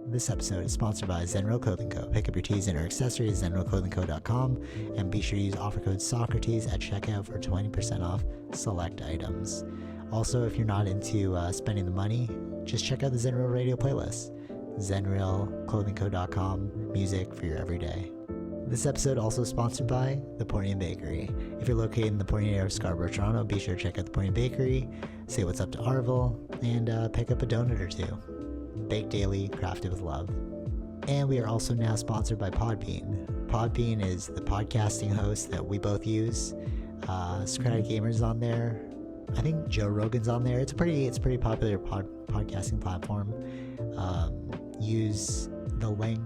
This episode is sponsored by Zenro Clothing Co. Pick up your tees and or accessories at zenroclothingco.com and be sure to use offer code SOCCRETES at checkout for 20% off select items. Also, if you're not into spending the money, just check out the Zenro radio playlist. zenroclothingco.com, music for your everyday. This episode also sponsored by The Portian Bakery. If you're located in the Portian area of Scarborough, Toronto, be sure to check out The Portian Bakery, say what's up to Arville, and pick up a donut or two. Baked daily, crafted with love. And we are also now sponsored by Podbean. Podbean is the podcasting host that we both use. Socratic Gamers on there. I think Joe Rogan's on there. It's a pretty popular podcasting platform. Use the link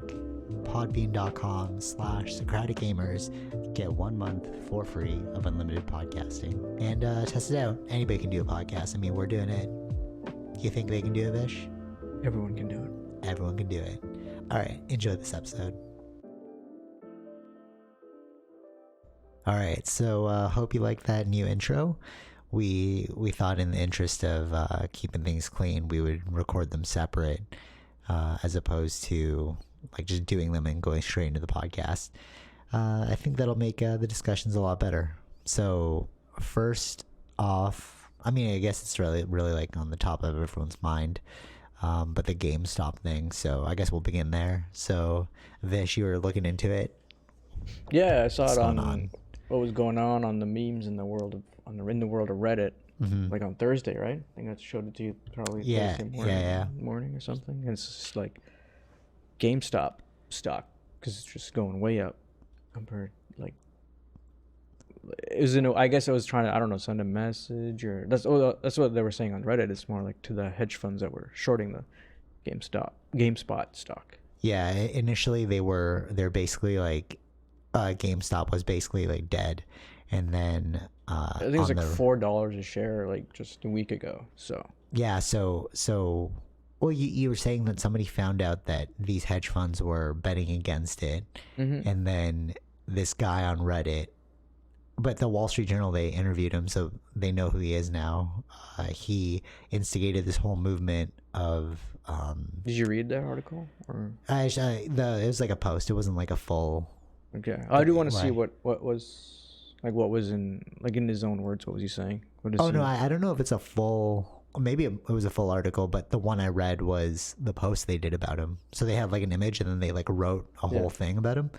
podbean.com/SocraticGamers. Get 1 month for free of unlimited podcasting. And test it out. Anybody can do a podcast. I mean, we're doing it. You think they can do it, Vish? Everyone can do it. Everyone can do it. All right, enjoy this episode. All right, so hope you like that new intro. We thought in the interest of keeping things clean, we would record them separate as opposed to like just doing them and going straight into the podcast. I think that'll make the discussions a lot better. So first off, I mean, I guess it's really like on the top of everyone's mind. But the GameStop thing, so I guess we'll begin there. So, Vish, you were looking into it. Yeah, I saw it on what was going on the memes in the world of in the world of Reddit, like on Thursday, right? I think I showed it to you probably Thursday morning or something. And it's just like GameStop stock because it's just going way up compared like. I guess I was trying to, I don't know, send a message or that's what they were saying on Reddit. It's more like to the hedge funds that were shorting the GameSpot stock. Yeah, initially they're basically like GameStop was basically like dead, and then I think it was like $4 a share like just a week ago. So yeah, so well, you were saying that somebody found out that these hedge funds were betting against it, and then this guy on Reddit. But the Wall Street Journal, they interviewed him, so they know who he is now. He instigated this whole movement of... Did you read that article? Or? It was like a post. It wasn't like a full... Okay. I do want to see what was in his own words, what was he saying? I don't know if it's a full... Maybe it was a full article, but the one I read was the post they did about him. So they had like an image and then they like wrote a whole thing about him.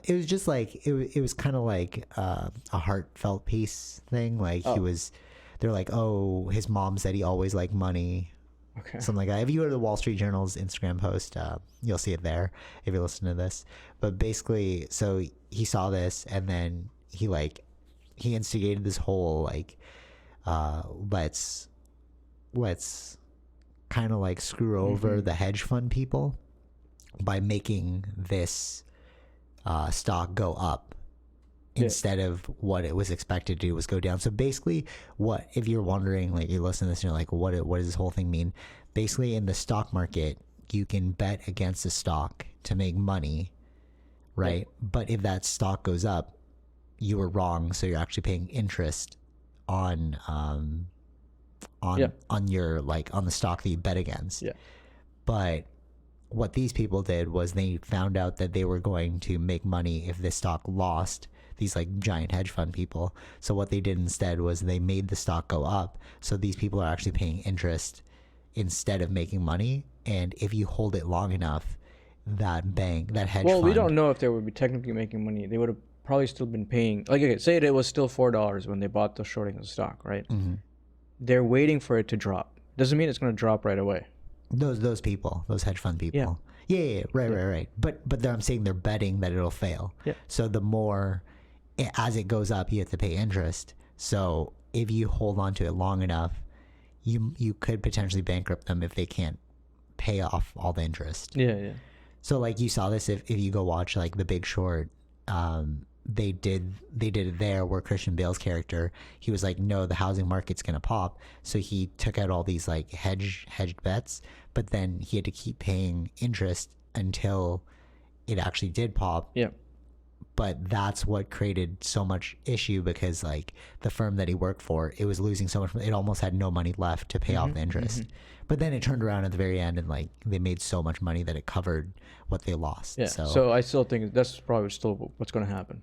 It was just like, it was kind of like a heartfelt piece thing. Like they're like, oh, his mom said he always liked money. Okay. Something like that. If you go to the Wall Street Journal's Instagram post, you'll see it there if you listen to this. But basically, so he saw this and then he instigated this whole like, let's kind of like screw over the hedge fund people by making this stock go up instead of what it was expected to do was go down. So basically, what if you're wondering, like you're listening to this and you're like, what does this whole thing mean? Basically, in the stock market, you can bet against a stock to make money, right? But if that stock goes up, you were wrong, so you're actually paying interest on your like on the stock that you bet against. But what these people did was they found out that they were going to make money if this stock lost, these like giant hedge fund people. So what they did instead was they made the stock go up, so these people are actually paying interest instead of making money. And if you hold it long enough, that hedge fund, we don't know if they would be technically making money. They would have probably still been paying, like, okay, say it was still $4 when they bought the shorting of the stock, right? They're waiting for it to drop. Doesn't mean it's going to drop right away. Those people, those hedge fund people. Yeah, right. But I'm saying they're betting that it'll fail. So the more, as it goes up, you have to pay interest. So if you hold on to it long enough, you could potentially bankrupt them if they can't pay off all the interest. So like you saw this if you go watch like The Big Short. They did it there where Christian Bale's character, he was like, no, the housing market's gonna pop, so he took out all these like hedged bets, but then he had to keep paying interest until it actually did pop. but that's what created so much issue because like the firm that he worked for, it was losing so much. It almost had no money left to pay off the interest. But then it turned around at the very end and like they made so much money that it covered what they lost. Yeah. So I still think that's probably still what's going to happen.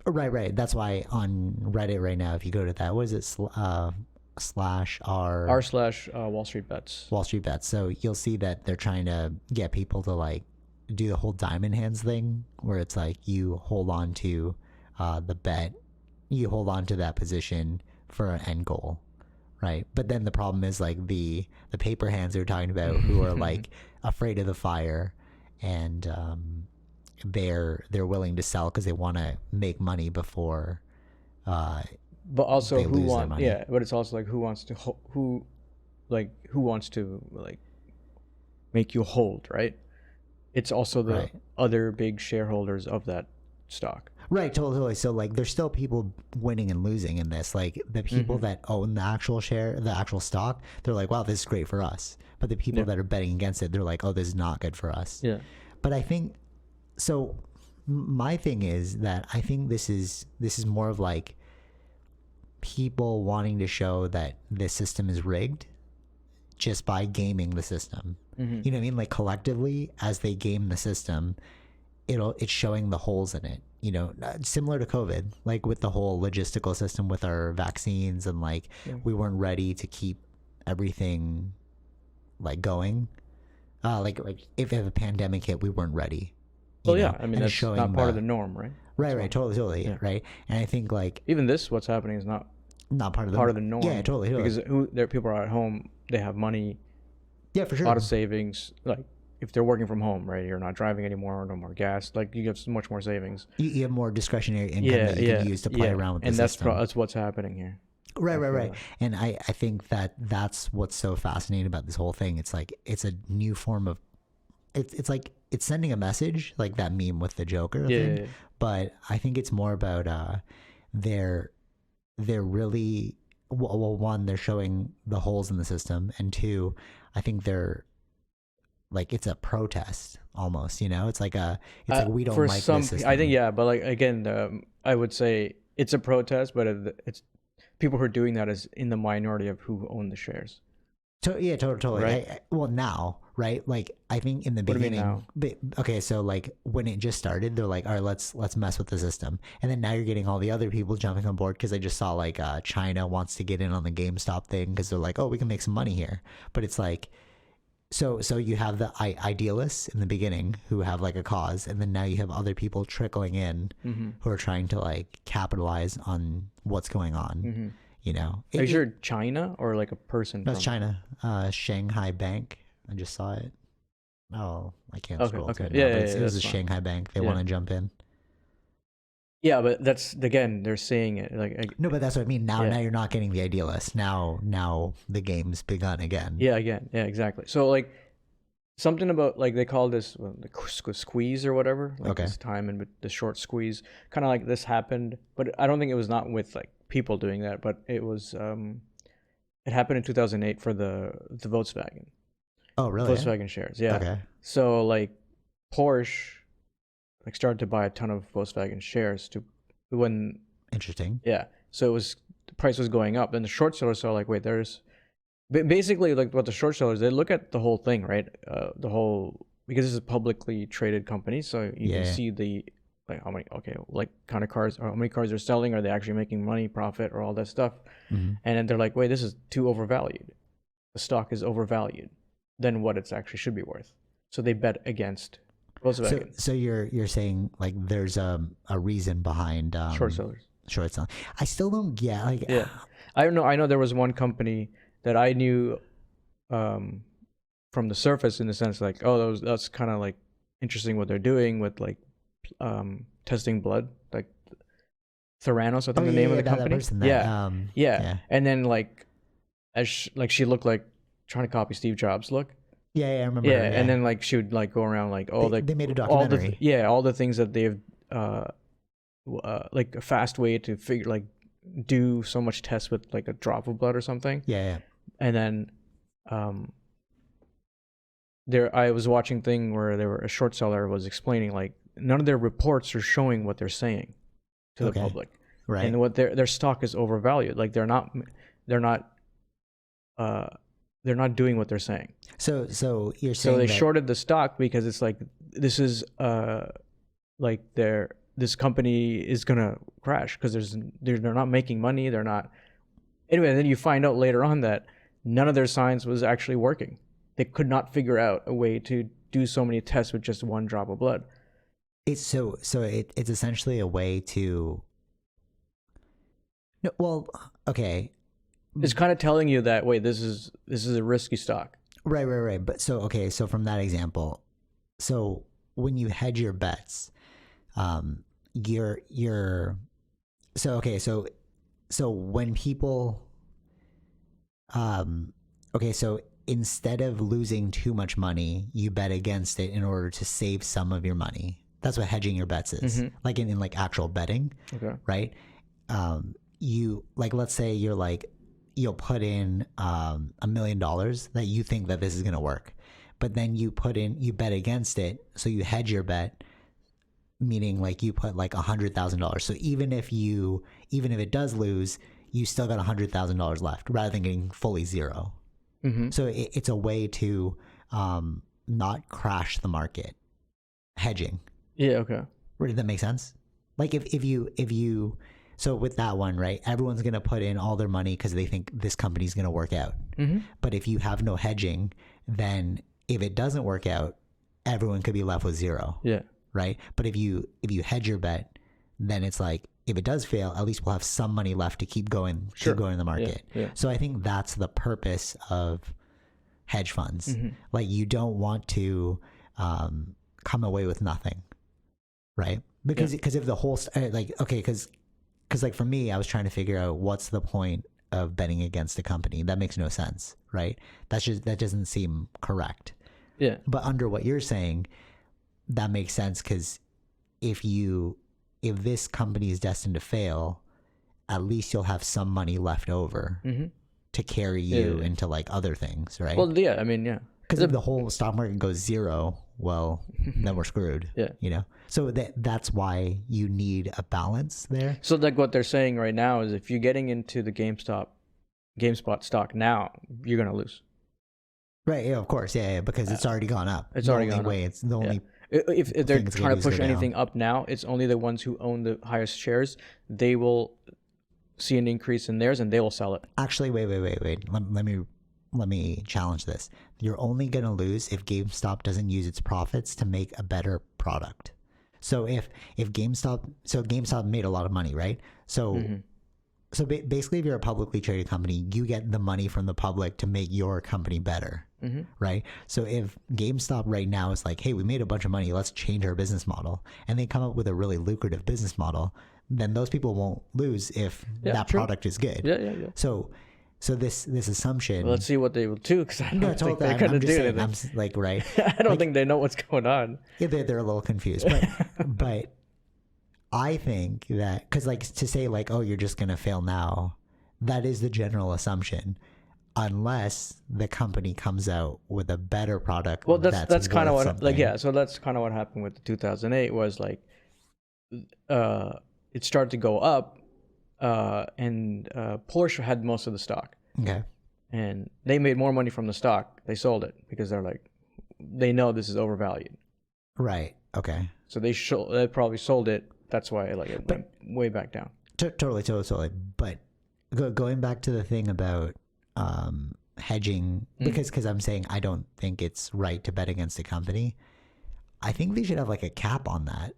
Right. That's why on Reddit right now, if you go to that, what is it? r/Wall Street Bets. Wall Street Bets. So you'll see that they're trying to get people to like do the whole diamond hands thing, where it's like you hold on to the bet, you hold on to that position for an end goal, right? But then the problem is like the paper hands they're talking about, who are like afraid of the fire, and they're willing to sell because they want to make money before. But also who wants? Yeah, but it's also like who wants to like make you hold, right? It's also the other big shareholders of that stock. Right, totally. So like there's still people winning and losing in this. Like the people that own the actual share, the actual stock, they're like, wow, this is great for us. But the people that are betting against it, they're like, oh, this is not good for us. Yeah. But I think, so my thing is that I think this is more of like people wanting to show that this system is rigged just by gaming the system. You know what I mean? Like collectively, as they game the system, it's showing the holes in it. You know, similar to COVID, like with the whole logistical system with our vaccines, and like we weren't ready to keep everything like going. Like if a pandemic hit, we weren't ready. Well, yeah, I mean that's not part of the norm, right? Right, totally, yeah. Right. And I think like even what's happening is not part of the norm. Yeah, totally. Because people are at home, they have money. Yeah, for sure. A lot of savings. Like if they're working from home, right? You're not driving anymore, no more gas. Like you have much more savings. You have more discretionary income that you can use to play around with the system. And that's what's happening here. Right. And I think that's what's so fascinating about this whole thing. It's like it's a new form of it's like it's sending a message, like that meme with the Joker thing. Yeah. But I think it's more about they're really well, one, they're showing the holes in the system, and two, I think they're like it's a protest almost, you know. It's like we don't like this system. I think but like again, I would say it's a protest, but it's people who are doing that is in the minority of who own the shares. Totally. Right? Well, now, right? Like I think in the beginning, okay, so like when it just started, they're like, all right, let's mess with the system, and then now you're getting all the other people jumping on board because I just saw like China wants to get in on the GameStop thing because they're like, oh, we can make some money here, but it's like. So you have the idealists in the beginning who have like a cause, and then now you have other people trickling in who are trying to like capitalize on what's going on. You know, are you sure China or like a person? That's China. Shanghai Bank. I just saw it. Oh, I can't scroll. Okay. It was a Shanghai Bank. They want to jump in. Yeah, but that's again they're saying it like no, but that's what I mean. Now you're not getting the idealists. Now the game's begun again. Yeah, exactly. So like something about like they call this the squeeze or whatever. Like this time and the short squeeze, kind of like this happened, but I don't think it was not with like people doing that, but it was it happened in 2008 for the Volkswagen. Oh, really? Volkswagen shares. Yeah. Okay. So like Porsche like started to buy a ton of Volkswagen shares when interesting. Yeah. So the price was going up. Then the short sellers saw like, wait, there's basically like what the short sellers, they look at the whole thing, right? The whole, because this is a publicly traded company. So you can see the, like how many, like kind of cars, or how many cars they're selling. Are they actually making money, profit, or all that stuff? And then they're like, wait, this is too overvalued. The stock is overvalued than what it actually should be worth. So they bet against Volkswagen. So you're saying like there's a reason behind short sellers. Short selling. I still don't get like. Yeah, I don't know. I know there was one company that I knew from the surface, in the sense like, oh, that's kind of like interesting what they're doing with like testing blood, like Theranos, I think the name of the company. Yeah. And then like as she looked like trying to copy Steve Jobs' look. Yeah, I remember. Yeah, and then like she would like go around like they made a documentary. All the things that they've like a fast way to figure like do so much tests with like a drop of blood or something. Yeah. And then I was watching thing where a short seller was explaining like none of their reports are showing what they're saying to the public, right? And what their stock is overvalued. Like they're not doing what they're saying. So you're saying so they shorted the stock because it's like this is like this company is gonna crash because they're not making money. They're not. Anyway, and then you find out later on that none of their science was actually working. They could not figure out a way to do so many tests with just one drop of blood. It's it's essentially a way to. No, well, okay. It's kind of telling you that wait, this is a risky stock. Right. But so from that example, so when you hedge your bets, you're so when people so instead of losing too much money, you bet against it in order to save some of your money. That's what hedging your bets is. Like in like actual betting. Okay. Right? You like, let's say you're like, you'll put in $1 million that you think that this is going to work, but then you bet against it. So you hedge your bet, meaning like you put like $100,000. So even if it does lose, you still got $100,000 left rather than getting fully zero. So it's a way to not crash the market. Hedging. Yeah. Okay. Did that make sense? Like if you so with that one, right, everyone's going to put in all their money because they think this company's going to work out. But if you have no hedging, then if it doesn't work out, everyone could be left with zero. Yeah. Right. But if you hedge your bet, then it's like, if it does fail, at least we'll have some money left to keep going in the market. Yeah. So I think that's the purpose of hedge funds. Like you don't want to come away with nothing, right? Because if the whole because like for me, I was trying to figure out what's the point of betting against a company. That makes no sense, right? That doesn't seem correct. Yeah. But under what you're saying, that makes sense because if this company is destined to fail, at least you'll have some money left over to carry you into like other things, right? Well, yeah, I mean, yeah. Because if the whole stock market goes zero, well, then we're screwed. Yeah. You know? So that's why you need a balance there. So like what they're saying right now is if you're getting into the GameSpot stock now, you're going to lose. Right. Yeah, of course. Yeah. Because it's already gone up. It's already gone up. It's the only If they're trying to push anything up now, it's only the ones who own the highest shares. They will see an increase in theirs and they will sell it. Actually, wait. Let me challenge this. You're only going to lose if GameStop doesn't use its profits to make a better product. So if GameStop made a lot of money, right? So basically, if you're a publicly traded company, you get the money from the public to make your company better, right? So if GameStop right now is like, hey, we made a bunch of money, let's change our business model, and they come up with a really lucrative business model, then those people won't lose if that product is good. Yeah. So this assumption. Well, let's see what they will do because I don't think they're going to do anything. I'm like, right. I don't think they know what's going on. Yeah, they're a little confused, but I think that because like to say like, oh, you're just going to fail now, that is the general assumption, unless the company comes out with a better product. Well, that's kind of what something. Like yeah. So that's kind of what happened with the 2008 was like, it started to go up. And Porsche had most of the stock. Okay. And they made more money from the stock. They sold it because they're like, they know this is overvalued. Right. Okay. So they probably sold it. That's why it went way back down. Totally. But going back to the thing about hedging, because I'm saying I don't think it's right to bet against a company. I think they should have like a cap on that,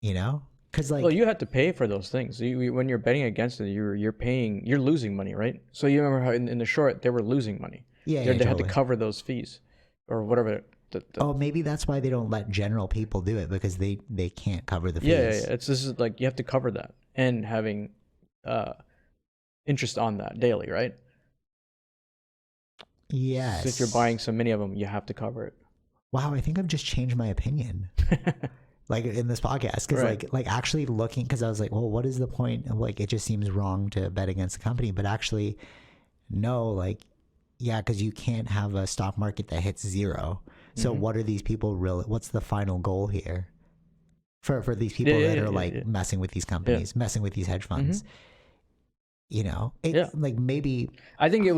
you know? Well, you have to pay for those things. When you're betting against it, you're losing money, right? So you remember how in the short they were losing money. Yeah, they had to cover those fees, or whatever. Maybe that's why they don't let general people do it because they can't cover the fees. Yeah. This is like you have to cover that and having interest on that daily, right? Yes. So if you're buying so many of them, you have to cover it. Wow, I think I've just changed my opinion. Like in this podcast, because like actually looking, because I was like, well, what is the point of like, it just seems wrong to bet against a company, but actually no, like, yeah, because you can't have a stock market that hits zero. So what are these people really, what's the final goal here for these people that are like messing with these companies, messing with these hedge funds. You know, like maybe I think there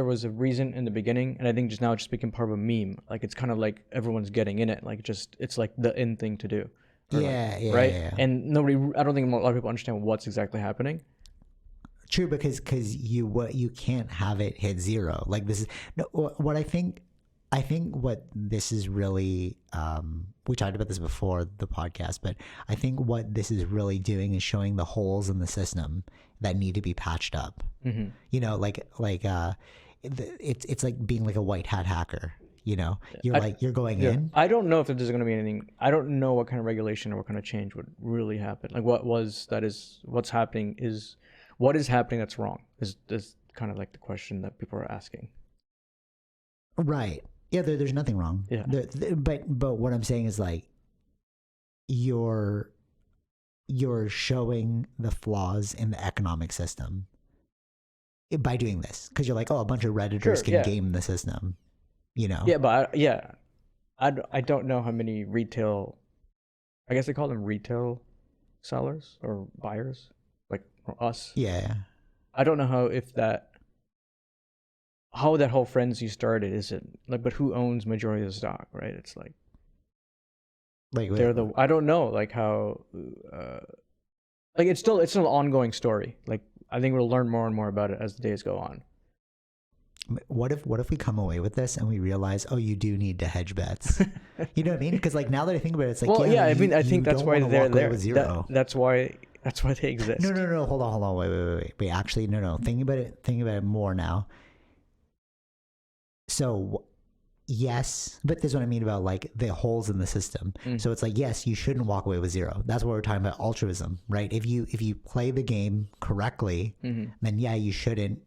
was a reason in the beginning, and I think just now it's just become part of a meme. Like it's kind of like everyone's getting in it. Like it's like the in thing to do. Right. And I don't think a lot of people understand what's exactly happening. True, because you can't have it hit zero. Like this is what I think what this is really, we talked about this before the podcast, but I think what this is really doing is showing the holes in the system that need to be patched up. You know, it's like being like a white hat hacker. You know, you're going in. I don't know if there's going to be anything. I don't know what kind of regulation or what kind of change would really happen. Like what's happening is what is happening that's wrong is kind of like the question that people are asking. Right. Yeah, there's nothing wrong. Yeah. But what I'm saying is like you're showing the flaws in the economic system by doing this, because you're like, oh, a bunch of Redditors can game the system, you know? Yeah, but I don't know how many retail, I guess they call them retail sellers or buyers, like us. Yeah. I don't know how that whole frenzy started. Is it like, but who owns majority of the stock, right? It's like I don't know, like how, like it's still an ongoing story. Like I think we'll learn more and more about it as the days go on. What if we come away with this and we realize, oh, you do need to hedge bets? You know what I mean? Because like now that I think about it, it's like, well, I mean, I think that's why they're there. That's why they exist. No. Hold on. Wait. Actually, no. Thinking about it more now. So, yes, but this is what I mean about like the holes in the system. So it's like, yes, you shouldn't walk away with zero. That's what we're talking about, altruism, right? If you play the game correctly, then yeah, you shouldn't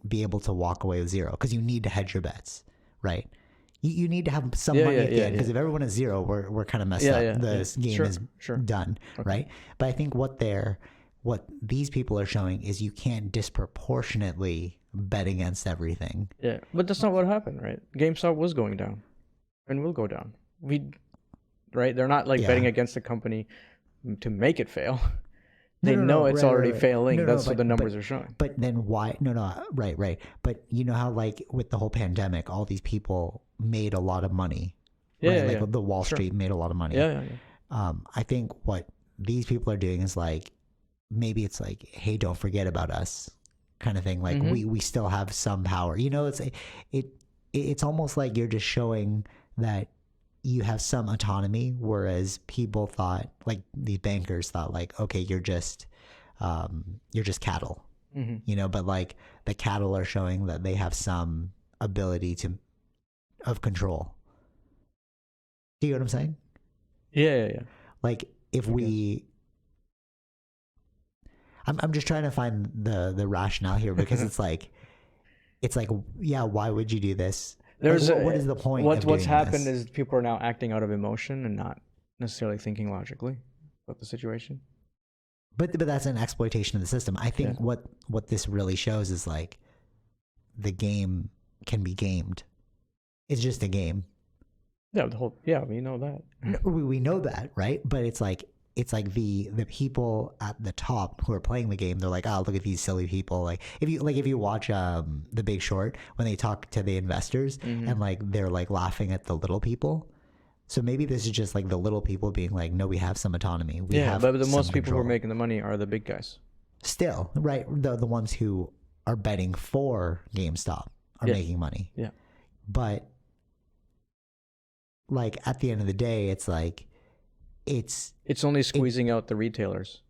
be able to walk away with zero, because you need to hedge your bets, right? You need to have some money at the end, because if everyone is zero, we're kind of messed up. The game is done, right? But I think what these people are showing is you can't disproportionately bet against everything. Yeah, but that's not what happened, right? GameStop was going down and will go down. Right? They're not like betting against the company to make it fail. They know it's already failing. That's what the numbers are showing. But then why? No, right. But you know how like with the whole pandemic, all these people made a lot of money. Yeah, right? Like the Wall Street made a lot of money. Yeah. I think what these people are doing is like, maybe it's like, hey, don't forget about us, kind of thing. Like we still have some power. You know, it's almost like you're just showing that you have some autonomy, whereas people thought, like these bankers thought, like, okay, you're just cattle. You know, but like the cattle are showing that they have some ability of control. Do you know what I'm saying? Yeah. Like if I'm just trying to find the rationale here, because it's like, yeah, why would you do this? What is the point? What's happened is people are now acting out of emotion and not necessarily thinking logically about the situation. But that's an exploitation of the system. I think what this really shows is like the game can be gamed. It's just a game. Yeah, we know that. We know that, right? But it's like the people at the top who are playing the game, they're like, oh, look at these silly people. Like if you watch The Big Short, when they talk to the investors and like they're like laughing at the little people. So maybe this is just like the little people being like, no, we have some autonomy. We have but the most people control. who are making the money are the big guys. Still, right? The ones who are betting for GameStop are making money. Yeah. But like at the end of the day, it's like it's only squeezing out the retailers.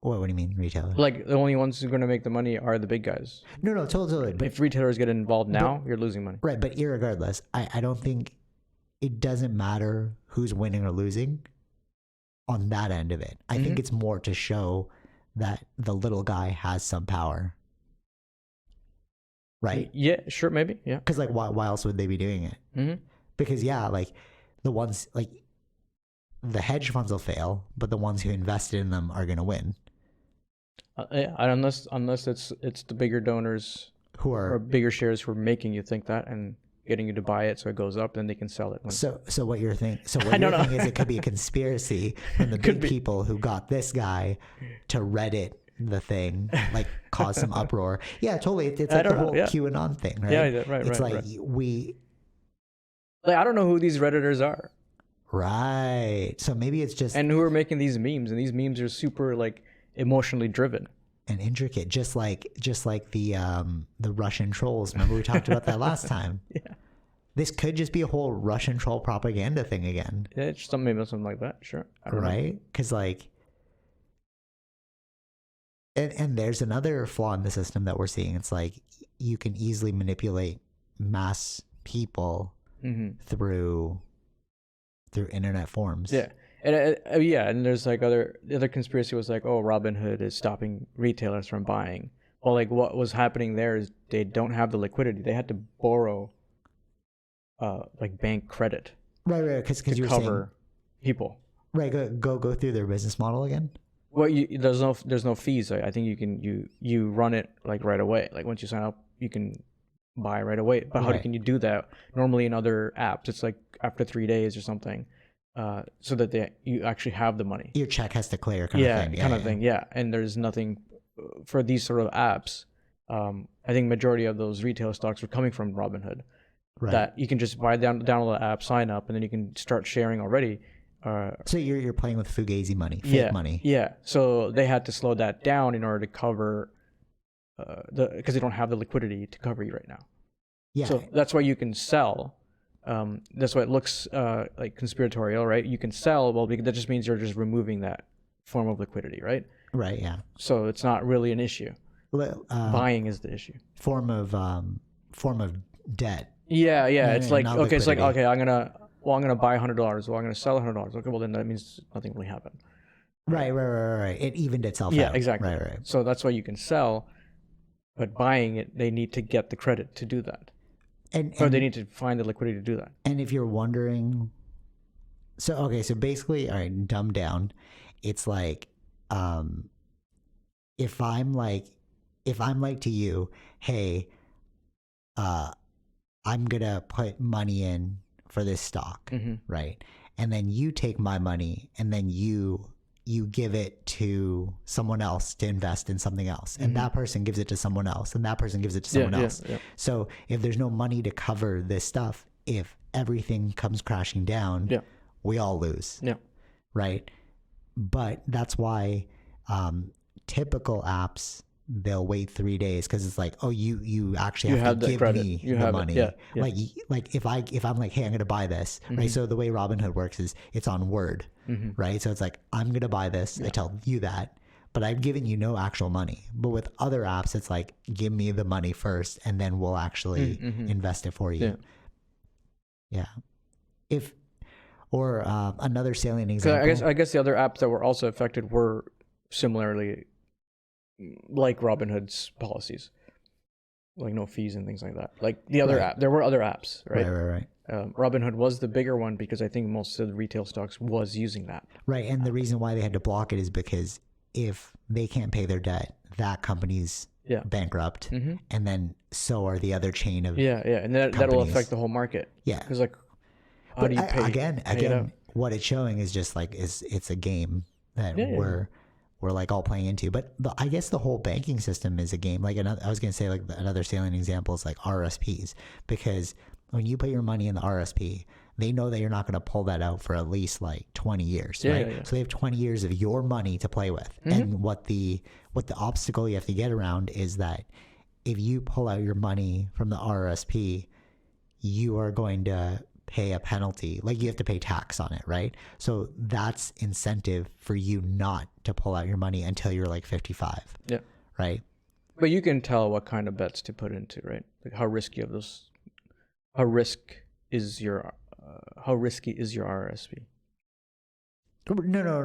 What do you mean, retailers? Like the only ones who are going to make the money are the big guys. No, totally. But if retailers get involved now, you're losing money. Right, but irregardless, I don't think it doesn't matter who's winning or losing on that end of it. I think it's more to show that the little guy has some power. Right? Yeah, sure, maybe. Yeah. Because like, why else would they be doing it? Because like the ones like the hedge funds will fail, but the ones who invested in them are going to win. Unless it's the bigger donors who are or bigger shares who are making you think that, and getting you to buy it, so it goes up, then they can sell it. So what you're thinking is it could be a conspiracy from the big people who got this guy to Reddit the thing, like cause some uproar. Yeah, totally. It's like the whole QAnon thing, right? Yeah, right. It's right, like I don't know who these Redditors are. Right. So maybe it's just and who are making these memes, and these memes are super like emotionally driven and intricate, just like the Russian trolls. Remember we talked about that last time? Yeah. This could just be a whole Russian troll propaganda thing again. Yeah, it's maybe something like that. Sure. Right? Because like, and there's another flaw in the system that we're seeing. It's like you can easily manipulate mass people through internet forums. Yeah. And there's like the other conspiracy was like, oh, Robinhood is stopping retailers from buying. Well, like what was happening there is they don't have the liquidity. They had to borrow like bank credit. Right, because you were cover people. Right, go through their business model again. Well, there's no fees. I think you run it like right away. Like once you sign up, you can buy right away. But how can you do that? Normally in other apps, it's like after 3 days or something, so that you actually have the money. Your check has to clear, kind of thing. Yeah, and there's nothing for these sort of apps. I think majority of those retail stocks are coming from Robinhood. Right. That you can just download the app, sign up, and then you can start sharing already. So you're playing with fugazi money, fake money. Yeah. So they had to slow that down in order to cover because they don't have the liquidity to cover you right now. Yeah. So that's why you can sell. That's why it looks like conspiratorial, right? You can sell, well, because that just means you're just removing that form of liquidity, right? Right. Yeah. So it's not really an issue. Buying is the issue. Form of debt. Yeah. It's like okay, it's like okay, I'm gonna buy $100. Well, I'm gonna sell $100. Okay, well then that means nothing really happened. Right. It evened itself out. Yeah, exactly. Right. So that's why you can sell, but buying it, they need to get the credit to do that. Or they need to find the liquidity to do that. And if you're wondering, so basically, all right, dumb down. It's like, if I'm like to you, hey, I'm gonna put money in for this stock, right? And then you take my money and then you give it to someone else to invest in something else, and that person gives it to someone else, and that person gives it to someone else. Yeah. So if there's no money to cover this stuff, if everything comes crashing down, we all lose. Yeah. Right. But that's why typical apps, they'll wait 3 days because it's like, oh, you actually have to give me the money. Yeah. Like if I'm like, hey, I'm gonna buy this, right? So the way Robinhood works is it's on Word, right? So it's like, I'm gonna buy this. I tell you that, but I've given you no actual money. But with other apps, it's like, give me the money first, and then we'll actually invest it for you. Yeah. Another salient example. I guess the other apps that were also affected were similarly like Robinhood's policies, like no fees and things like that. Like the other app, there were other apps, right? Right. Robinhood was the bigger one because I think most of the retail stocks was using that. Right, and the reason why they had to block it is because if they can't pay their debt, that company's bankrupt, and then so are the other chain of and that'll affect the whole market. Yeah, because like, how do you pay? Again, what it's showing is just like it's a game that we're like all playing into. But I guess the whole banking system is a game. Like I was gonna say, like another salient example is like RSPs, because when you put your money in the RSP, they know that you're not going to pull that out for at least like 20 years, right? Yeah. So they have 20 years of your money to play with. And what the obstacle you have to get around is that if you pull out your money from the RSP, you are going to pay a penalty. Like you have to pay tax on it, right? So that's incentive for you not to pull out your money until you're like 55. Yeah. Right? But you can tell what kind of bets to put into, right? Like how risky is your RSP? No.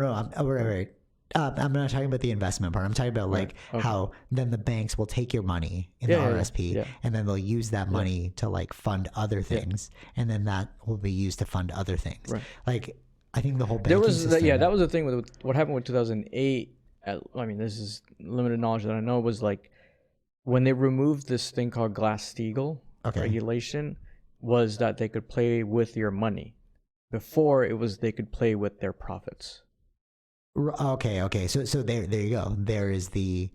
Right. I'm not talking about the investment part. I'm talking about like how then the banks will take your money in the RSP and then they'll use that money to like fund other things, and then that will be used to fund other things. Right. Like I think the whole banking system. That was the thing with what happened with 2008. I mean, this is limited knowledge that I know, was like when they removed this thing called Glass-Steagall regulation. was that they could play with your money. Before, it was they could play with their profits. Okay. So there you go. There is the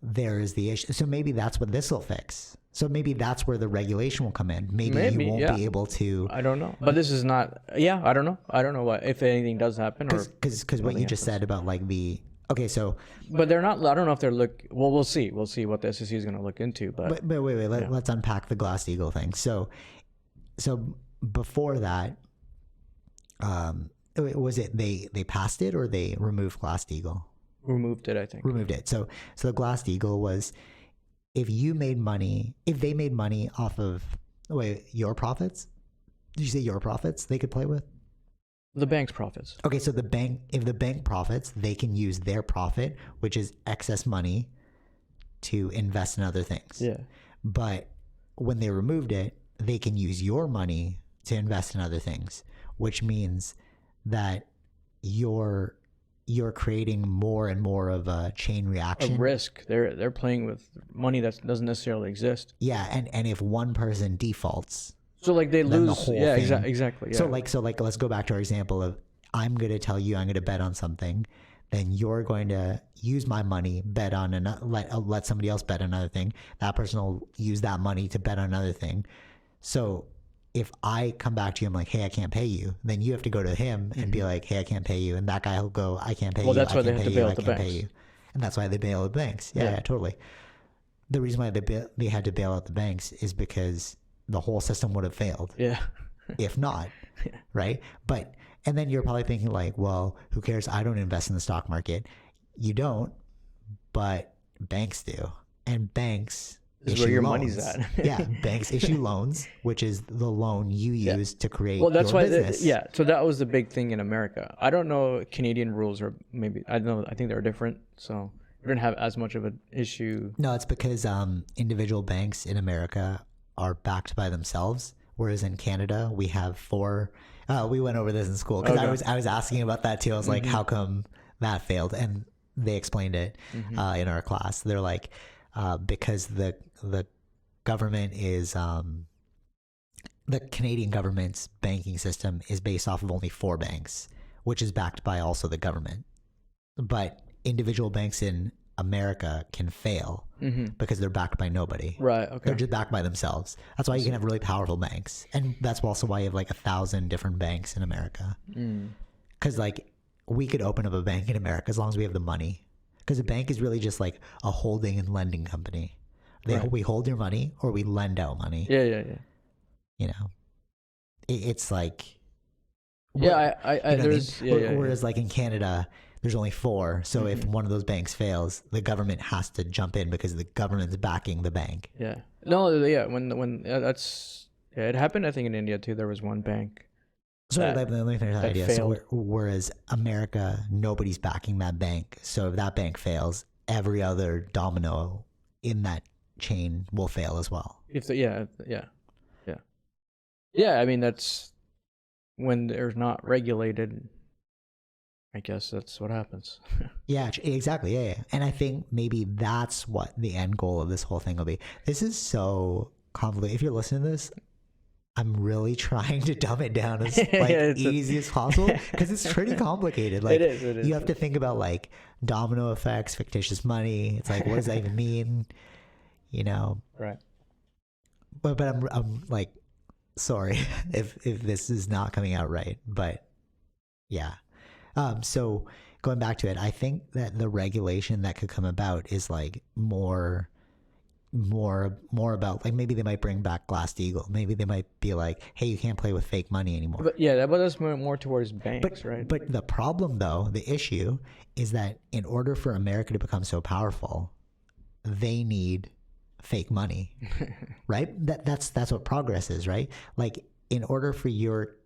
issue. So maybe that's what this will fix. So maybe that's where the regulation will come in. Maybe you won't be able to. I don't know. But this is not. Yeah, I don't know. I don't know what if anything does happen. Because what you just said about like the. Okay, so. But they're not. I don't know if they're Well, we'll see. We'll see what the SEC is going to look into. But wait. Let's unpack the Glass-Steagall thing. So before that, was it they passed it or they removed Glass-Steagall? Removed it, I think. Removed it. So the Glass-Steagall was if they made money off of your profits. Did you say your profits they could play with? The bank's profits. Okay, so if the bank profits, they can use their profit, which is excess money, to invest in other things. Yeah. But when they removed it, they can use your money to invest in other things, which means that you're creating more and more of a chain reaction. A risk. They're playing with money that doesn't necessarily exist. Yeah, and if one person defaults, so like they lose the whole thing. Exactly. Yeah. So like let's go back to our example of I'm going to tell you I'm going to bet on something, then you're going to use my money, bet on let somebody else bet on another thing. That person will use that money to bet on another thing. So if I come back to you, I'm like, hey, I can't pay you. Then you have to go to him and be like, hey, I can't pay you. And that guy will go, I can't pay you. Well, that's why they have to bail out the banks. And that's why they bail out the banks. Yeah, totally. The reason why they had to bail out the banks is because the whole system would have failed. Yeah. If not, right? And then you're probably thinking like, well, who cares? I don't invest in the stock market. You don't, but banks do. And banks is where your money's at. Yeah, banks issue loans, which is the loan you use to create that's your why business. So that was the big thing in America. I don't know Canadian rules, or maybe I think they're different. So we didn't have as much of an issue. No, it's because individual banks in America are backed by themselves, whereas in Canada we have 4. We went over this in school because I was asking about that too. I was like, how come that failed? And they explained it in our class. They're like, because the government is the Canadian government's banking system is based off of only 4 banks, which is backed by also the government. But individual banks in America can fail because they're backed by nobody. Right. Okay. They're just backed by themselves. That's why you can have really powerful banks, and that's also why you have like 1,000 different banks in America. Because like we could open up a bank in America as long as we have the money. Because a bank is really just like a holding and lending company. We hold your money or we lend out money. Yeah. You know, it's like. Whereas like in Canada, there's only 4. So if one of those banks fails, the government has to jump in because the government's backing the bank. Yeah. No. Yeah. When that's it happened. I think in India too. There was one bank. So let me finish that idea. So whereas America, nobody's backing that bank. So if that bank fails, every other domino in that chain will fail as well. I mean, that's when they're not regulated. I guess that's what happens. Yeah, exactly. Yeah. And I think maybe that's what the end goal of this whole thing will be. This is so convoluted. If you're listening to this, I'm really trying to dumb it down as easy as possible because it's pretty complicated. Like it is. You have to think about like domino effects, fictitious money. It's like, what does that even mean? You know? Right. But I'm like, sorry if this is not coming out right, but yeah. So going back to it, I think that the regulation that could come about is like more about like maybe they might bring back Glass-Steagall. Maybe they might be like, hey, you can't play with fake money anymore. But that's more towards banks, right? But the problem though, the issue is that in order for America to become so powerful, they need fake money, right? That's what progress is, right? Like in order for your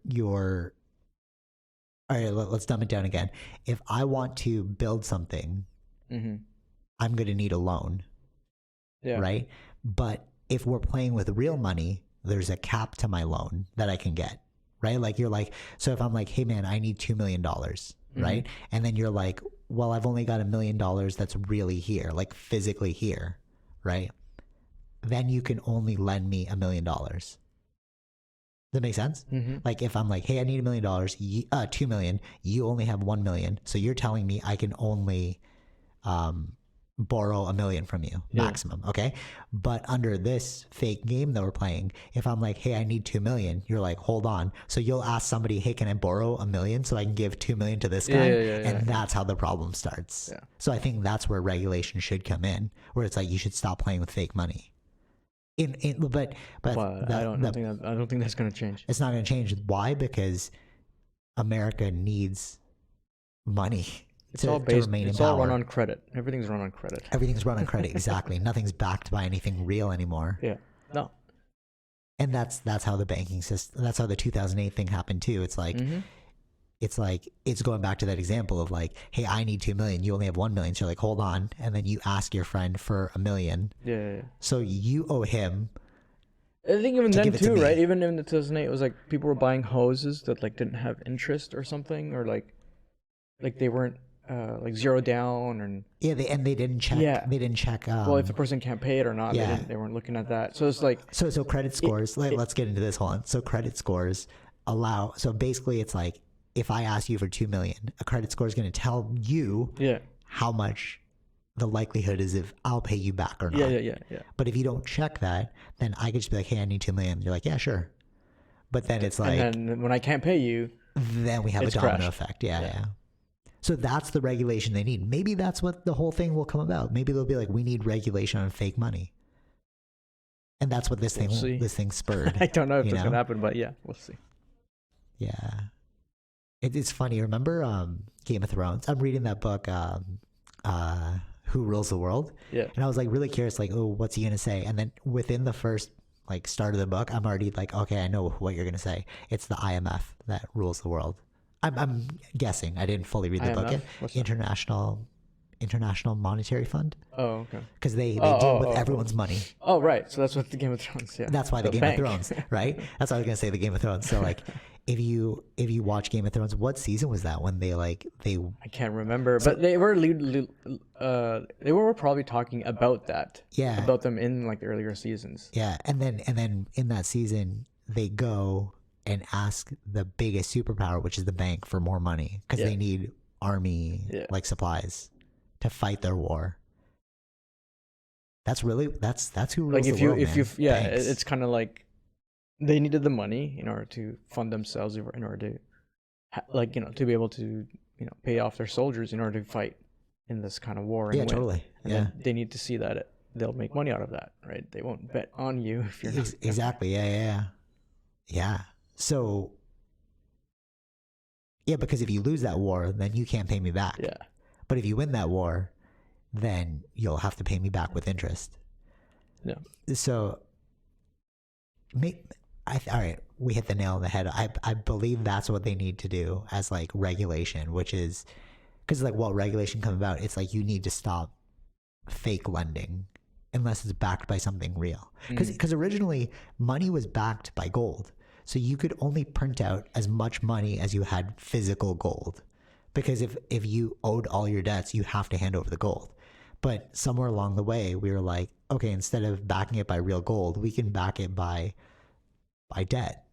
all right, let's dumb it down again. If I want to build something, I'm going to need a loan. Yeah. Right. But if we're playing with real money, there's a cap to my loan that I can get. Right. Like you're like, so if I'm like, hey man, I need $2 million. Right. And then you're like, well, I've only got $1 million that's really here, like physically here. Right. Then you can only lend me $1 million. that make sense? Like if I'm like, hey, I need $1 million, $2 million, you only have 1 million. So you're telling me I can only borrow $1 million from you maximum. Okay. But under this fake game that we're playing, if I'm like, hey, I need 2 million, you're like, hold on. So you'll ask somebody, hey, can I borrow $1 million so I can give 2 million to this guy? And that's how the problem starts. Yeah. So I think that's where regulation should come in, where it's like, you should stop playing with fake money. But I don't think that's going to change. It's not going to change. Why? Because America needs money. It's all run on credit. Everything's run on credit. Everything's run on credit. Exactly. Nothing's backed by anything real anymore. Yeah. No. And that's how the banking system. That's how the 2008 thing happened too. It's like, it's going back to that example of like, hey, I need 2 million. You only have 1 million. So you're like, hold on, and then you ask your friend for $1 million. Yeah. So you owe him. I think even then too, right? Even in the 2008, it was like people were buying hoses that like didn't have interest or something, or like they weren't. Like zero down and they didn't check. Yeah. They didn't check. Well, if the person can't pay it or not, they weren't looking at that. So it's like so credit scores. Let's get into this. Hold on. So credit scores allow. So basically, it's like if I ask you for 2 million, a credit score is going to tell you how much the likelihood is if I'll pay you back or not. Yeah. But if you don't check that, then I could just be like, hey, I need 2 million. You're like, yeah, sure. But then it's like, and then when I can't pay you, then we have a domino effect. Yeah. So that's the regulation they need. Maybe that's what the whole thing will come about. Maybe they'll be like, we need regulation on fake money. And that's what this thing spurred. I don't know if it's going to happen, but yeah, we'll see. Yeah. It's funny. Remember Game of Thrones? I'm reading that book, Who Rules the World? Yeah. And I was like really curious, like, oh, what's he going to say? And then within the first like start of the book, I'm already like, okay, I know what you're going to say. It's the IMF that rules the world. I'm guessing. I didn't fully read the book yet. International Monetary Fund. Oh, okay. Because they deal with everyone's money. Oh, right. So that's what the Game of Thrones. Yeah. That's why the Game of Thrones, right? That's what I was gonna say. The Game of Thrones. So like, if you watch Game of Thrones, what season was that when they? I can't remember, but they were probably talking about that. Yeah. About them in like the earlier seasons. Yeah, and then in that season they go and ask the biggest superpower, which is the bank, for more money because they need army like supplies to fight their war. That's who rules the world, man. It's kind of like they needed the money in order to fund themselves, in order to to be able to pay off their soldiers in order to fight in this kind of war. Yeah, totally. And they need to see that they'll make money out of that, right? They won't bet on you if you're not. Exactly. Yeah. So, because if you lose that war, then you can't pay me back. Yeah. But if you win that war, then you'll have to pay me back with interest. Yeah. So, all right, we hit the nail on the head. I believe that's what they need to do as like regulation, which is because like what regulation come about? It's like you need to stop fake lending unless it's backed by something real. Because originally money was backed by gold. So you could only print out as much money as you had physical gold. Because if you owed all your debts, you have to hand over the gold. But somewhere along the way, we were like, okay, instead of backing it by real gold, we can back it by debt,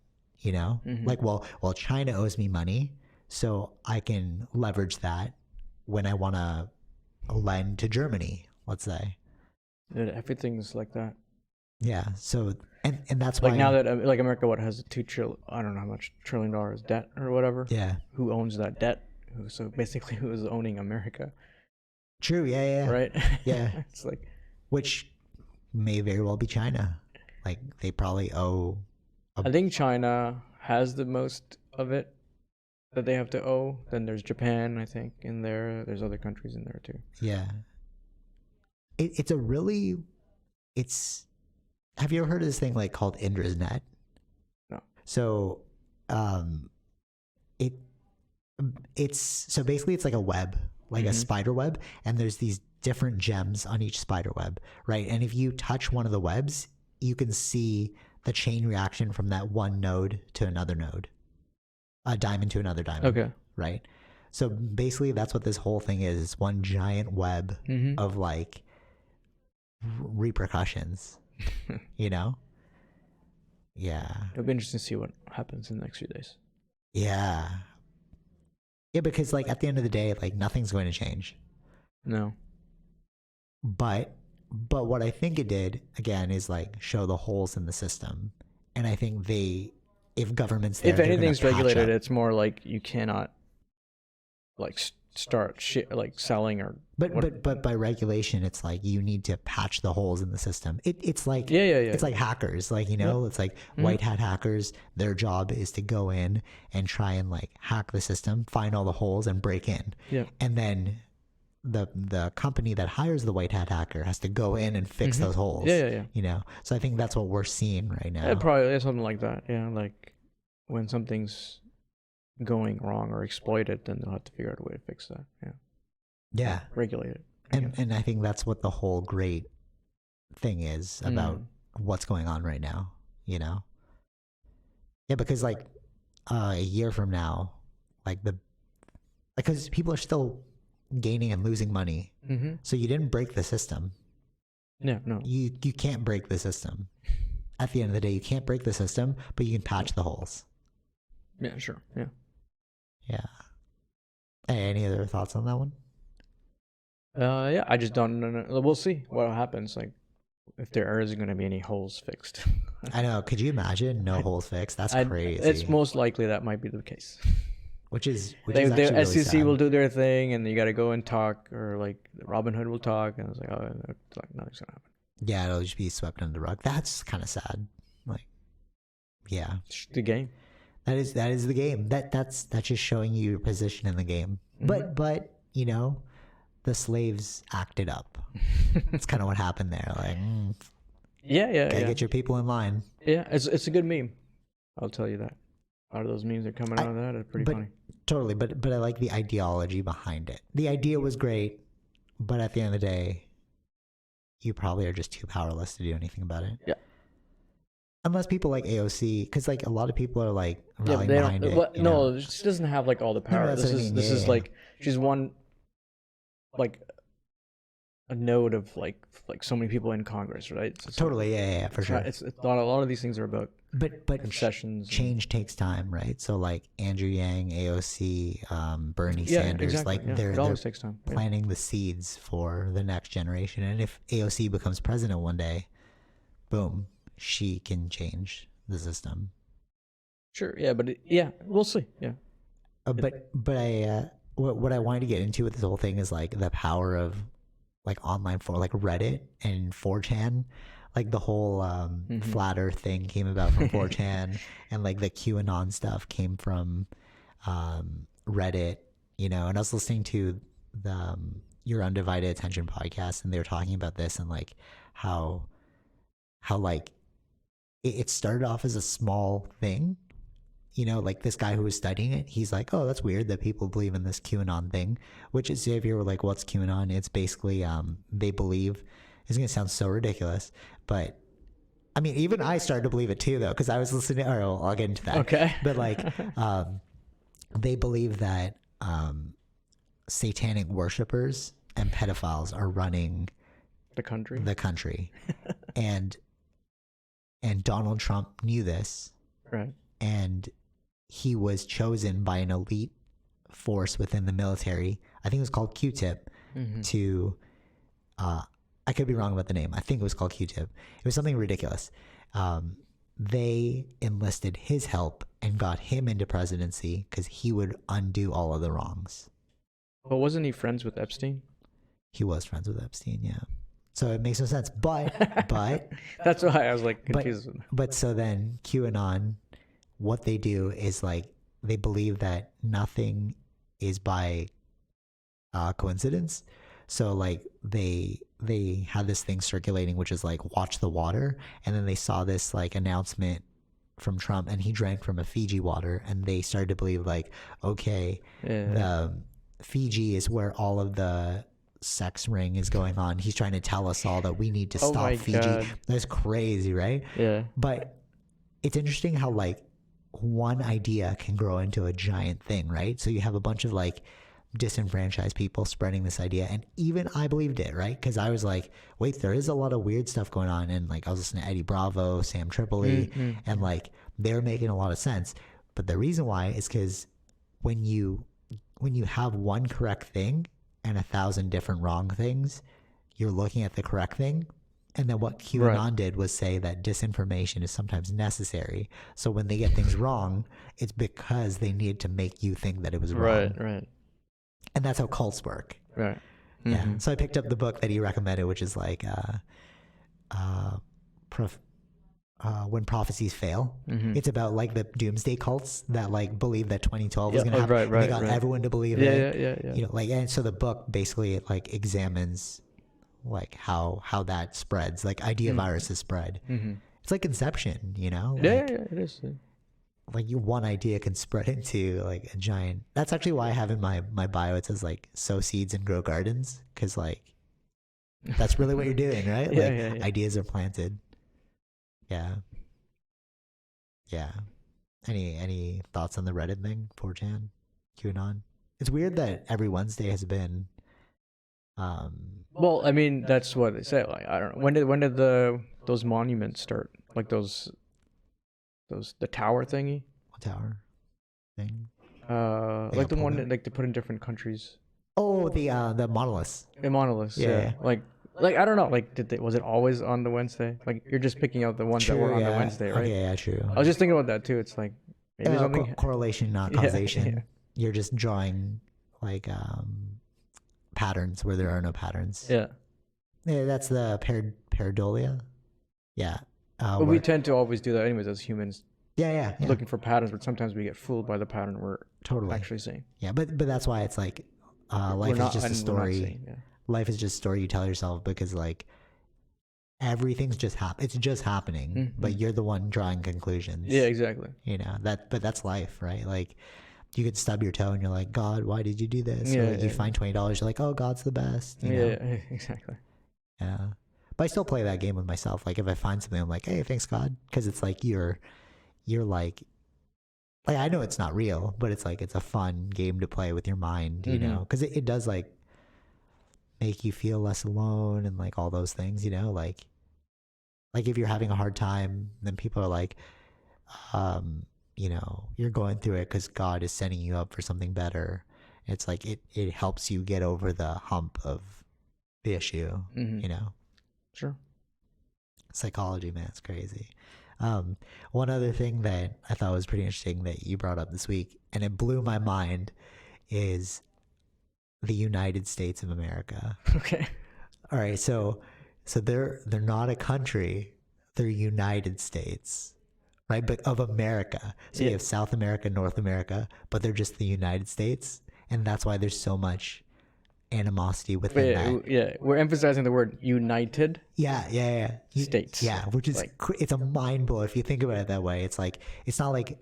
Like, well, China owes me money, so I can leverage that when I want to lend to Germany, let's say. Yeah, everything's like that. Yeah. So, and that's like why now that like America, has a I don't know how much $1 trillion debt or whatever. Yeah. Who owns that debt? So basically, who is owning America? True. Yeah. Right. Yeah. It's like, which may very well be China. Like they probably owe. I think China has the most of it that they have to owe. Then there's Japan, I think, in there. There's other countries in there too. Yeah. Have you ever heard of this thing like called Indra's Net? No. So, so basically it's like a web, like a spider web, and there's these different gems on each spider web, right? And if you touch one of the webs, you can see the chain reaction from that one node to another node, a diamond to another diamond. Okay. Right. So basically that's what this whole thing is. It's one giant web of like repercussions, Yeah. It'll be interesting to see what happens in the next few days. Yeah. Yeah, because like at the end of the day, like nothing's going to change. No. But what I think it did again is like show the holes in the system, and I think if governments there, if anything's regulated, up. It's more like you cannot like start like selling or. But by regulation, it's like you need to patch the holes in the system. It's like It's like hackers, like it's like white hat hackers. Their job is to go in and try and like hack the system, find all the holes, and break in. Yeah. And then the company that hires the white hat hacker has to go in and fix those holes. Yeah. So I think that's what we're seeing right now. Yeah, probably something like that. Yeah, like when something's going wrong or exploited, then they'll have to figure out a way to fix that. Yeah. Regulate it. And I think that's what the whole great thing is about what's going on right now. Yeah, because like a year from now, like because people are still gaining and losing money. So you didn't break the system. Yeah, no. You can't break the system. At the end of the day, you can't break the system, but you can patch the holes. Yeah, sure. Yeah. Yeah. Any other thoughts on that one? Yeah, I just don't know. We'll see what happens. Like, if there isn't going to be any holes fixed. I know. Could you imagine no holes fixed? That's crazy. It's most likely that might be the case. Which is the SEC really will do their thing, and you got to go and talk, or like Robin Hood will talk, and it's like, oh, it's like nothing's gonna happen. Yeah, it'll just be swept under the rug. That's kind of sad. Like, yeah, it's the game. That is the game. That's just showing you your position in the game. But the slaves acted up. That's kind of what happened there. Like, gotta get your people in line. Yeah, it's a good meme. I'll tell you that. A lot of those memes are coming out of that. It's pretty funny. Totally, but I like the ideology behind it. The idea was great, but at the end of the day, you probably are just too powerless to do anything about it. Yeah. Unless people like AOC, because like a lot a lot are like rallying behind it. No, she doesn't have like all the power. No, this is like she's one, like a node of like so many people in Congress, right? Totally, yeah, for sure. It's a lot of these things are about but concessions. Change takes time, right? So like Andrew Yang, AOC, Bernie Sanders, exactly. like it always takes time. Planting the seeds for the next generation. And if AOC becomes president one day, boom, she can change the system. Sure, yeah, but we'll see. Yeah. But what I wanted to get into with this whole thing is like the power of like online for like Reddit and 4chan. Like the whole flat earth thing came about from 4chan and like the QAnon stuff came from Reddit, and I was listening to the Your Undivided Attention podcast, and they were talking about this and like how like it started off as a small thing, like this guy who was studying it, he's like, oh, that's weird that people believe in this QAnon thing, which is, if you're like, what's QAnon? It's basically they believe, it's going to sound so ridiculous, but I mean, even I started to believe it too, though, because I was listening. I'll get into that. Okay. But like, they believe that satanic worshipers and pedophiles are running the country, and Donald Trump knew this, right? And he was chosen by an elite force within the military. I think it was called Q-Tip to. I could be wrong about the name. I think it was called Q-Tip. It was something ridiculous. They enlisted his help and got him into presidency because he would undo all of the wrongs. But wasn't he friends with Epstein? He was friends with Epstein, yeah. So it makes no sense. But that's why I was like confused. But so then QAnon, what they do is like they believe that nothing is by coincidence. So like they had this thing circulating, which is like watch the water, and then they saw this like announcement from Trump, and he drank from a Fiji water, and they started to believe like, okay, the Fiji is where all of the sex ring is going on. He's trying to tell us all that we need to stop Fiji. God. That's crazy, right? Yeah. But it's interesting how like one idea can grow into a giant thing, right? So you have a bunch of like disenfranchised people spreading this idea. And even I believed it, right? Because I was like, wait, there is a lot of weird stuff going on. And like I was listening to Eddie Bravo, Sam Tripoli, and like they're making a lot of sense. But the reason why is because when you have one correct thing and 1,000 different wrong things, you're looking at the correct thing. And then what QAnon did was say that disinformation is sometimes necessary. So when they get things wrong, it's because they need to make you think that it was wrong. Right. And that's how cults work. Right. Yeah. So I picked up the book that he recommended, which is like When Prophecies Fail. It's about like the doomsday cults that like believe that 2012 was going to happen. They got everyone to believe it. Yeah. You know, like, and so the book basically like examines like how that spreads, like idea viruses spread. It's like Inception, you know? Like, yeah, it is. Yeah. Like one idea can spread into like a giant. That's actually why I have in my bio it says like sow seeds and grow gardens, because like that's really what you're doing, right? Like ideas are planted. Yeah. Any thoughts on the Reddit thing, 4chan, QAnon? It's weird that every Wednesday has been well, I mean, that's what they say. Like, I don't know. When did those monuments start? Like the tower thingy? What tower thing? Like the one that like they put in different countries. Oh, the monoliths. The monoliths. Yeah. Like I don't know. Like was it always on the Wednesday? Like you're just picking out the ones that were on the Wednesday, right? Okay, yeah, true. I was just thinking about that too. It's like maybe something correlation, not causation. Yeah. You're just drawing like patterns where there are no patterns. Yeah, that's the pareidolia. Yeah. But we tend to always do that anyways as humans. Yeah. Looking for patterns, but sometimes we get fooled by the pattern we're actually seeing. Yeah, but that's why it's like life is just a story. Life is just a story you tell yourself, because like everything's just it's just happening, but you're the one drawing conclusions. Yeah, exactly. You know, but that's life, right? Like you could stub your toe and you're like, God, why did you do this? Or like you find $20, you're like, oh, God's the best. You know? Yeah, exactly. Yeah. But I still play that game with myself. Like if I find something, I'm like, hey, thanks God. Because it's like you're like I know it's not real, but it's like it's a fun game to play with your mind, you know? Because it does like make you feel less alone and like all those things, you know? Like if you're having a hard time, then people are like, you know, you're going through it because God is setting you up for something better. It's like it helps you get over the hump of the issue, you know? Sure. Psychology, man, it's crazy. One other thing that I thought was pretty interesting that you brought up this week, and it blew my mind, is the United States of America. Okay. All right, so they're not a country, they're United States. Right, but of America. So you have South America, North America, but they're just the United States, and that's why there's so much animosity within that. Yeah, we're emphasizing the word United. Yeah. States. Yeah, which is like, it's a mind blow if you think about it that way. It's like it's not like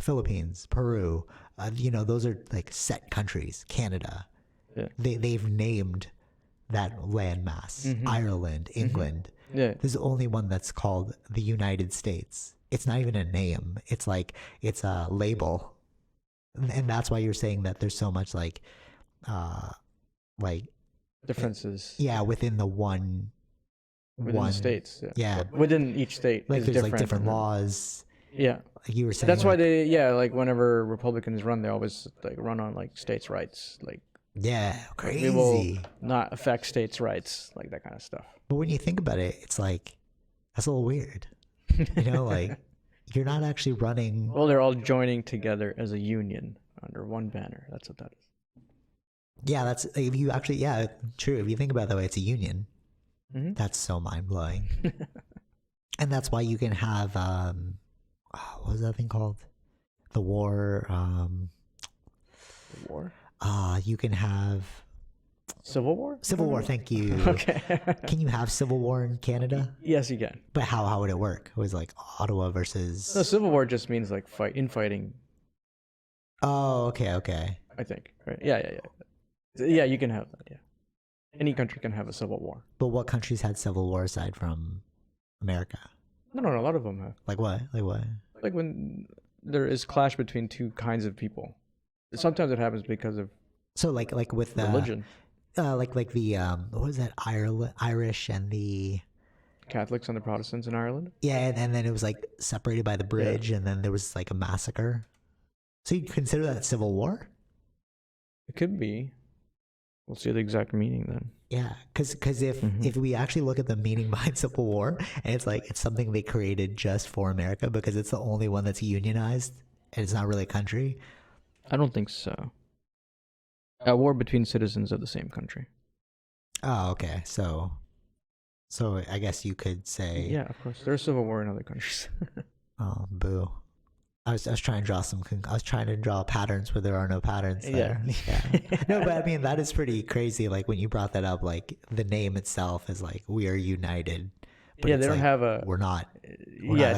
Philippines, Peru. You know, those are like set countries. Canada. Yeah. They've named that landmass. Ireland, England. Yeah. There's only one that's called the United States. It's not even a name. It's like it's a label, and that's why you're saying that there's so much like differences. Yeah, within the one the states. Yeah. Within each state, like there's like different laws. Yeah, like you were saying. That's why like whenever Republicans run, they always like run on like states' rights, like. Yeah, crazy. We will not affect states' rights, like that kind of stuff. But when you think about it, it's like that's a little weird. You know, like you're not actually running. Well, they're all joining together as a union under one banner. That's what that is. Yeah, that's if you actually. Yeah, true. If you think about it that way, it's a union. That's so mind blowing. And that's why you can have what was that thing called? The war. The war. You can have Civil War? Civil War, thank you. Okay. Can you have Civil War in Canada? Yes, you can. But how would it work? It was like Ottawa versus... No, Civil War just means like infighting. Oh, okay. I think, right? Yeah. Yeah, you can have that, yeah. Any country can have a civil war. But what countries had civil war aside from America? No, a lot of them have. Like what? Like when there is clash between two kinds of people. Sometimes it happens because of So like with religion, like the what was that, Irish and the Catholics and the Protestants in Ireland. Yeah, and then it was like separated by the bridge, and then there was like a massacre. So you consider that civil war? It could be. We'll see the exact meaning then. Yeah, because if we actually look at the meaning behind civil war, and it's like it's something they created just for America because it's the only one that's unionized, and it's not really a country. I don't think so. A war between citizens of the same country. Oh, okay. So I guess you could say. Yeah, of course. There's civil war in other countries. Oh, boo. I was trying to draw patterns where there are no patterns there. Yeah. No, but I mean, that is pretty crazy. Like when you brought that up, like the name itself is like, we are united. But they don't like, have a... We're not.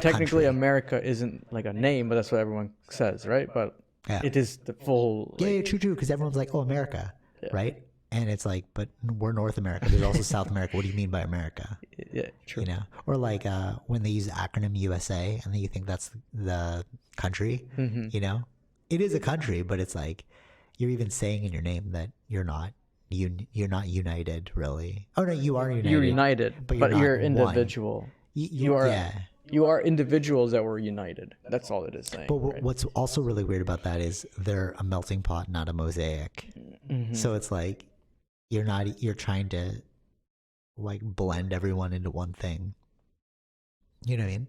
Technically America isn't like a name, but that's what everyone says, right? But it is the full... Like, yeah, true. Because everyone's like, oh, America, right? And it's like, but we're North America. There's also South America. What do you mean by America? Yeah, true. You know, or like when they use the acronym USA, and then you think that's the country. You know, it is a country, but it's like you're even saying in your name that you're not united, really. Oh no, you are united. You're united, but you're individual. You are. Yeah. You are individuals that were united. That's all it is saying. But what's also really weird about that is they're a melting pot, not a mosaic. So it's like you're trying to like blend everyone into one thing. You know what I mean?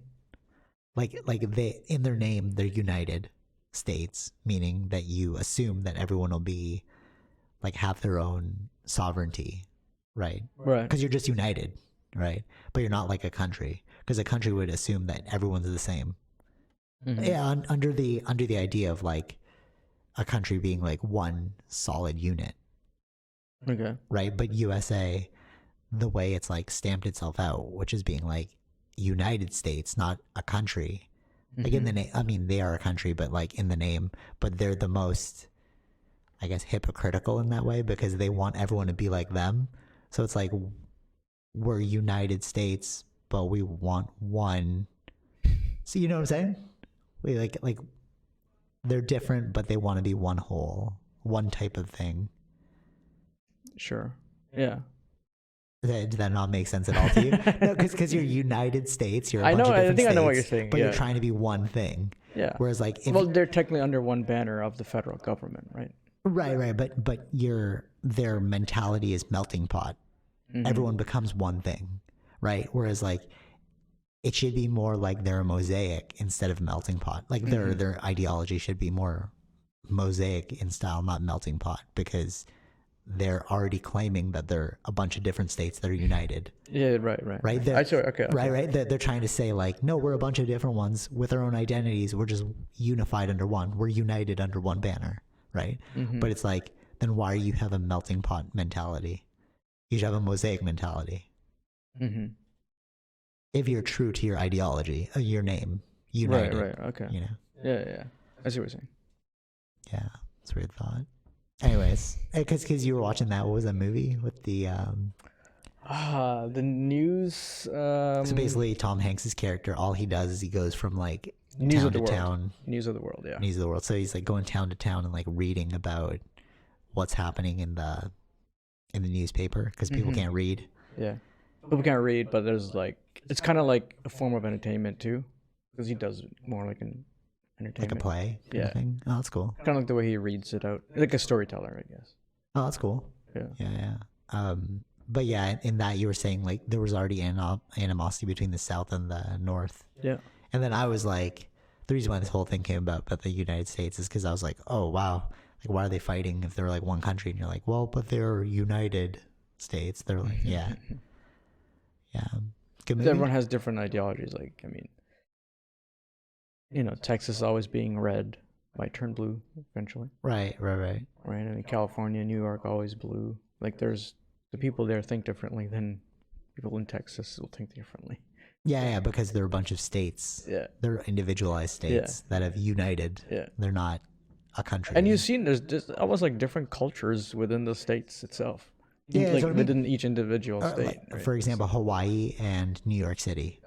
Like they, in their name, they're United States, meaning that you assume that everyone will be like have their own sovereignty, right? Right. Because you're just united, right? But you're not like a country, because a country would assume that everyone's the same. Yeah, under the idea of like a country being like one solid unit. Okay. Right, but USA, the way it's like stamped itself out, which is being like United States, not a country. Like in the name, I mean, they are a country, but like in the name, but they're the most, I guess, hypocritical in that way because they want everyone to be like them. So it's like we're United States, but we want one. So you know what I'm saying? We like they're different, but they want to be one whole, one type of thing. Sure. Yeah. Did that not make sense at all to you? No, because you're United States. You're a bunch of different states, I know what you're saying. But you're trying to be one thing. Yeah. Whereas like... they're technically under one banner of the federal government, right? Right. But their mentality is melting pot. Everyone becomes one thing, right? Whereas like it should be more like they're a mosaic instead of melting pot. Like their ideology should be more mosaic in style, not melting pot, because they're already claiming that they're a bunch of different states that are united. Yeah, right. Okay. Right. They're trying to say like, no, we're a bunch of different ones with our own identities. We're just unified under one. We're united under one banner, right? But it's like, then why do you have a melting pot mentality? You should have a mosaic mentality. If you're true to your ideology, your name, united. Right. Okay. You know. Yeah. I see what you're saying. Yeah, it's a weird thought. Anyways, because you were watching that, what was that movie with the news? So basically, Tom Hanks's character, all he does is he goes from like news town to town. News of the world, yeah. News of the world. So he's like going town to town and like reading about what's happening in the newspaper because people can't read. Yeah, people can't read, but there's like it's kind of like a form of entertainment too, because he does more like an entertainment, like a play. Yeah. Thing. Oh, that's cool. Kind of like the way he reads it out, like a storyteller, I guess. Oh, that's cool. Yeah. But yeah, in that you were saying like there was already animosity between the South and the North. Yeah. And then I was like, the reason why this whole thing came about the United States is because I was like, oh wow, like why are they fighting if they're like one country? And you're like, well, but they're United States. They're like, yeah. Good movie. Everyone has different ideologies. Like, I mean, you know, Texas always being red might turn blue eventually. Right. I mean, California, New York, always blue. Like, there's the people there think differently than people in Texas will think differently. Yeah, because they're a bunch of states. Yeah. They're individualized states that have united. Yeah. They're not a country. And you've seen there's just almost like different cultures within the states itself. Yeah, like within each individual state. Like, right? For example, Hawaii and New York City.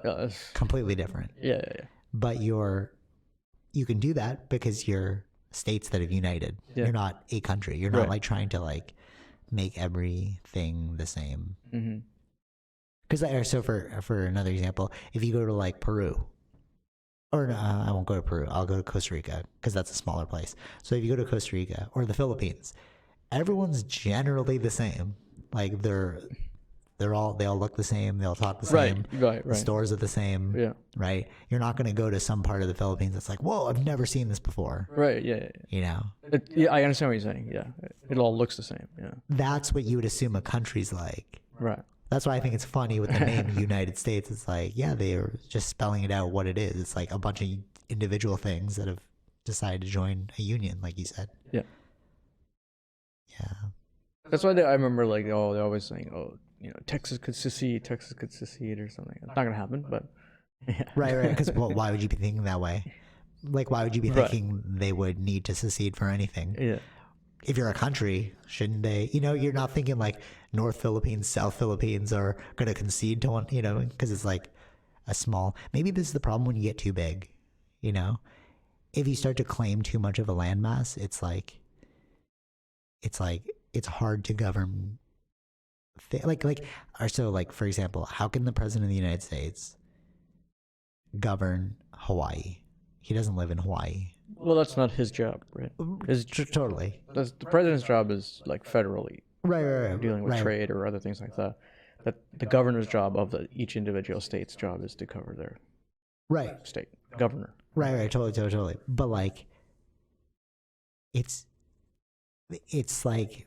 Completely different. Yeah. But you can do that because you're states that have united. Yeah. You're not a country. You're not like trying to like make everything the same. Because so for another example, if you go to like Peru, or no, I won't go to Peru. I'll go to Costa Rica because that's a smaller place. So if you go to Costa Rica or the Philippines, everyone's generally the same. Like they all look the same. They all talk the same. Right. The stores are the same. Yeah. Right. You're not going to go to some part of the Philippines that's like, whoa, I've never seen this before. Right. Yeah. You know. Yeah, I understand what you're saying. Yeah, it all looks the same. Yeah. That's what you would assume a country's like. Right. That's why I think it's funny with the name United States. It's like, yeah, they are just spelling it out what it is. It's like a bunch of individual things that have decided to join a union, like you said. Yeah. Yeah. That's why I remember like, they're always saying, oh, you know, Texas could secede or something. It's not gonna happen, but yeah. Right. Because why would you be thinking that way? Like, why would you be thinking they would need to secede for anything? Yeah. If you're a country, shouldn't they? You know, you're not thinking like North Philippines, South Philippines are going to concede to one, you know, because it's like a small. Maybe this is the problem when you get too big, you know? If you start to claim too much of a landmass, it's hard to govern. So for example, how can the president of the United States govern Hawaii? He doesn't live in Hawaii. Well, that's not his job, right? Totally. The president's job is like federally, right. Dealing with trade or other things like that. That the governor's job of each individual state's job is to cover their state governor. Right. Totally. But like, it's like,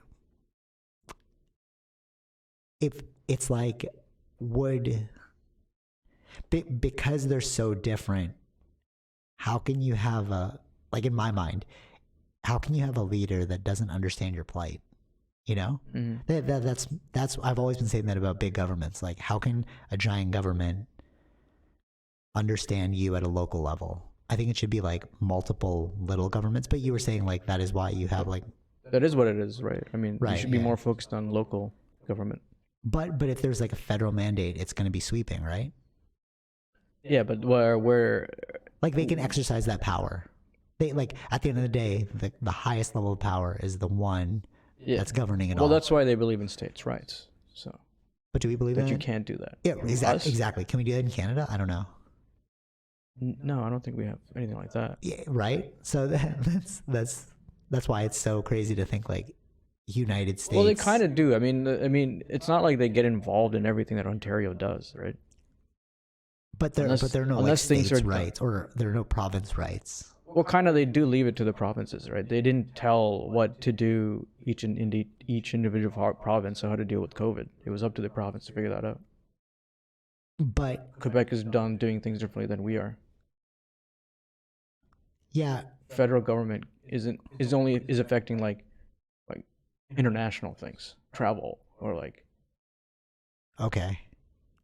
if it's like because they're so different. How can you have in my mind, how can you have a leader that doesn't understand your plight? You know, that's I've always been saying that about big governments. Like, how can a giant government understand you at a local level? I think it should be like multiple little governments. But you were saying like that is why you have like that is what it is, right? I mean, you should be more focused on local government. But if there's like a federal mandate, it's going to be sweeping, right? Yeah, but where like they can exercise that power. They like at the end of the day, the highest level of power is the one that's governing it all. Well, that's why they believe in states' rights. So, but do we believe that you can't do that? Yeah, exactly. Can we do that in Canada? I don't know. No, I don't think we have anything like that. Yeah, right. So that's why it's so crazy to think like United States. Well, they kind of do. I mean, it's not like they get involved in everything that Ontario does, right? But there are no like states' rights, or there are no province rights. Well, kind of, they do leave it to the provinces, right? They didn't tell what to do each individual province on how to deal with COVID. It was up to the province to figure that out. But Quebec is doing things differently than we are. Yeah. Federal government is affecting like international things, travel, or like. Okay.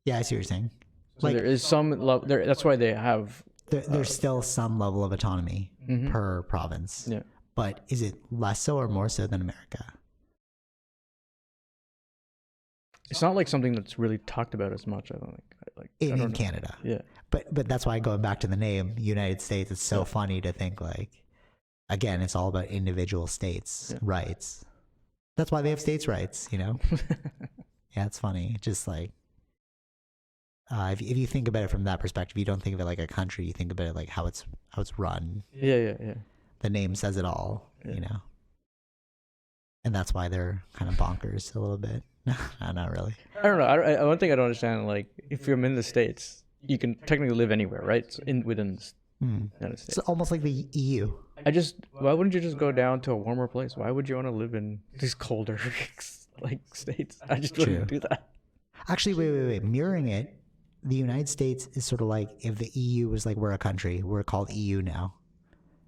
Yeah, I see what you're saying. So like, there is some level there. That's why they have. There's still some level of autonomy per province. Yeah. But is it less so or more so than America? It's not like something that's really talked about as much, I don't think. In Canada. Yeah. But that's why going back to the name United States, it's so funny to think like, again, it's all about individual states' rights. That's why they have states' rights, you know? Yeah, it's funny. Just like, if you think about it from that perspective, you don't think of it like a country. You think about it like how it's run. Yeah. The name says it all, you know? And that's why they're kind of bonkers a little bit. No, not really. I don't know. One thing I don't understand, like, if you're in the States, you can technically live anywhere, right? So within the United States. It's almost like the EU. Why wouldn't you just go down to a warmer place? Why would you want to live in these colder, like, states? I just wouldn't do that. Actually, wait. Mirroring it, the United States is sort of like if the EU was like, we're a country. We're called EU now.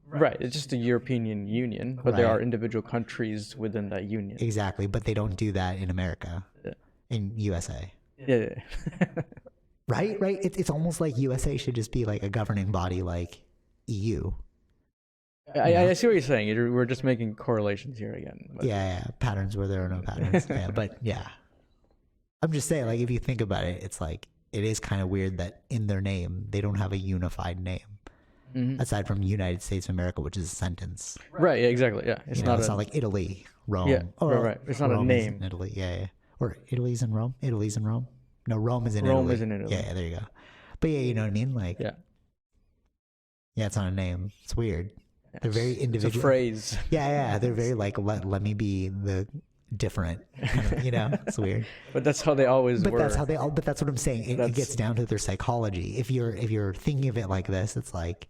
Right. It's just the European Union, but there are individual countries within that union. Exactly, but they don't do that in America, in USA. Yeah. Right? It's almost like USA should just be like a governing body like EU. I see what you're saying. We're just making correlations here again. But. Yeah. Patterns where there are no patterns. I'm just saying, like, if you think about it, it's like, it is kind of weird that in their name, they don't have a unified name. aside from United States of America, which is a sentence. Right. Yeah, exactly. Yeah. It's not like Italy, Rome. Yeah. Right. It's not Rome a name. In Italy. Yeah. Or Italy's in Rome. Italy's in Rome. No, Rome is in Italy. Rome is in Italy. Yeah. There you go. But yeah, you know what I mean? Like. Yeah. Yeah, it's not a name. It's weird. They're very individual. It's a phrase. Yeah. They're very like, let me be the different. You know, it's weird. But that's how they always were. But that's what I'm saying. It gets down to their psychology. If you're thinking of it like this, it's like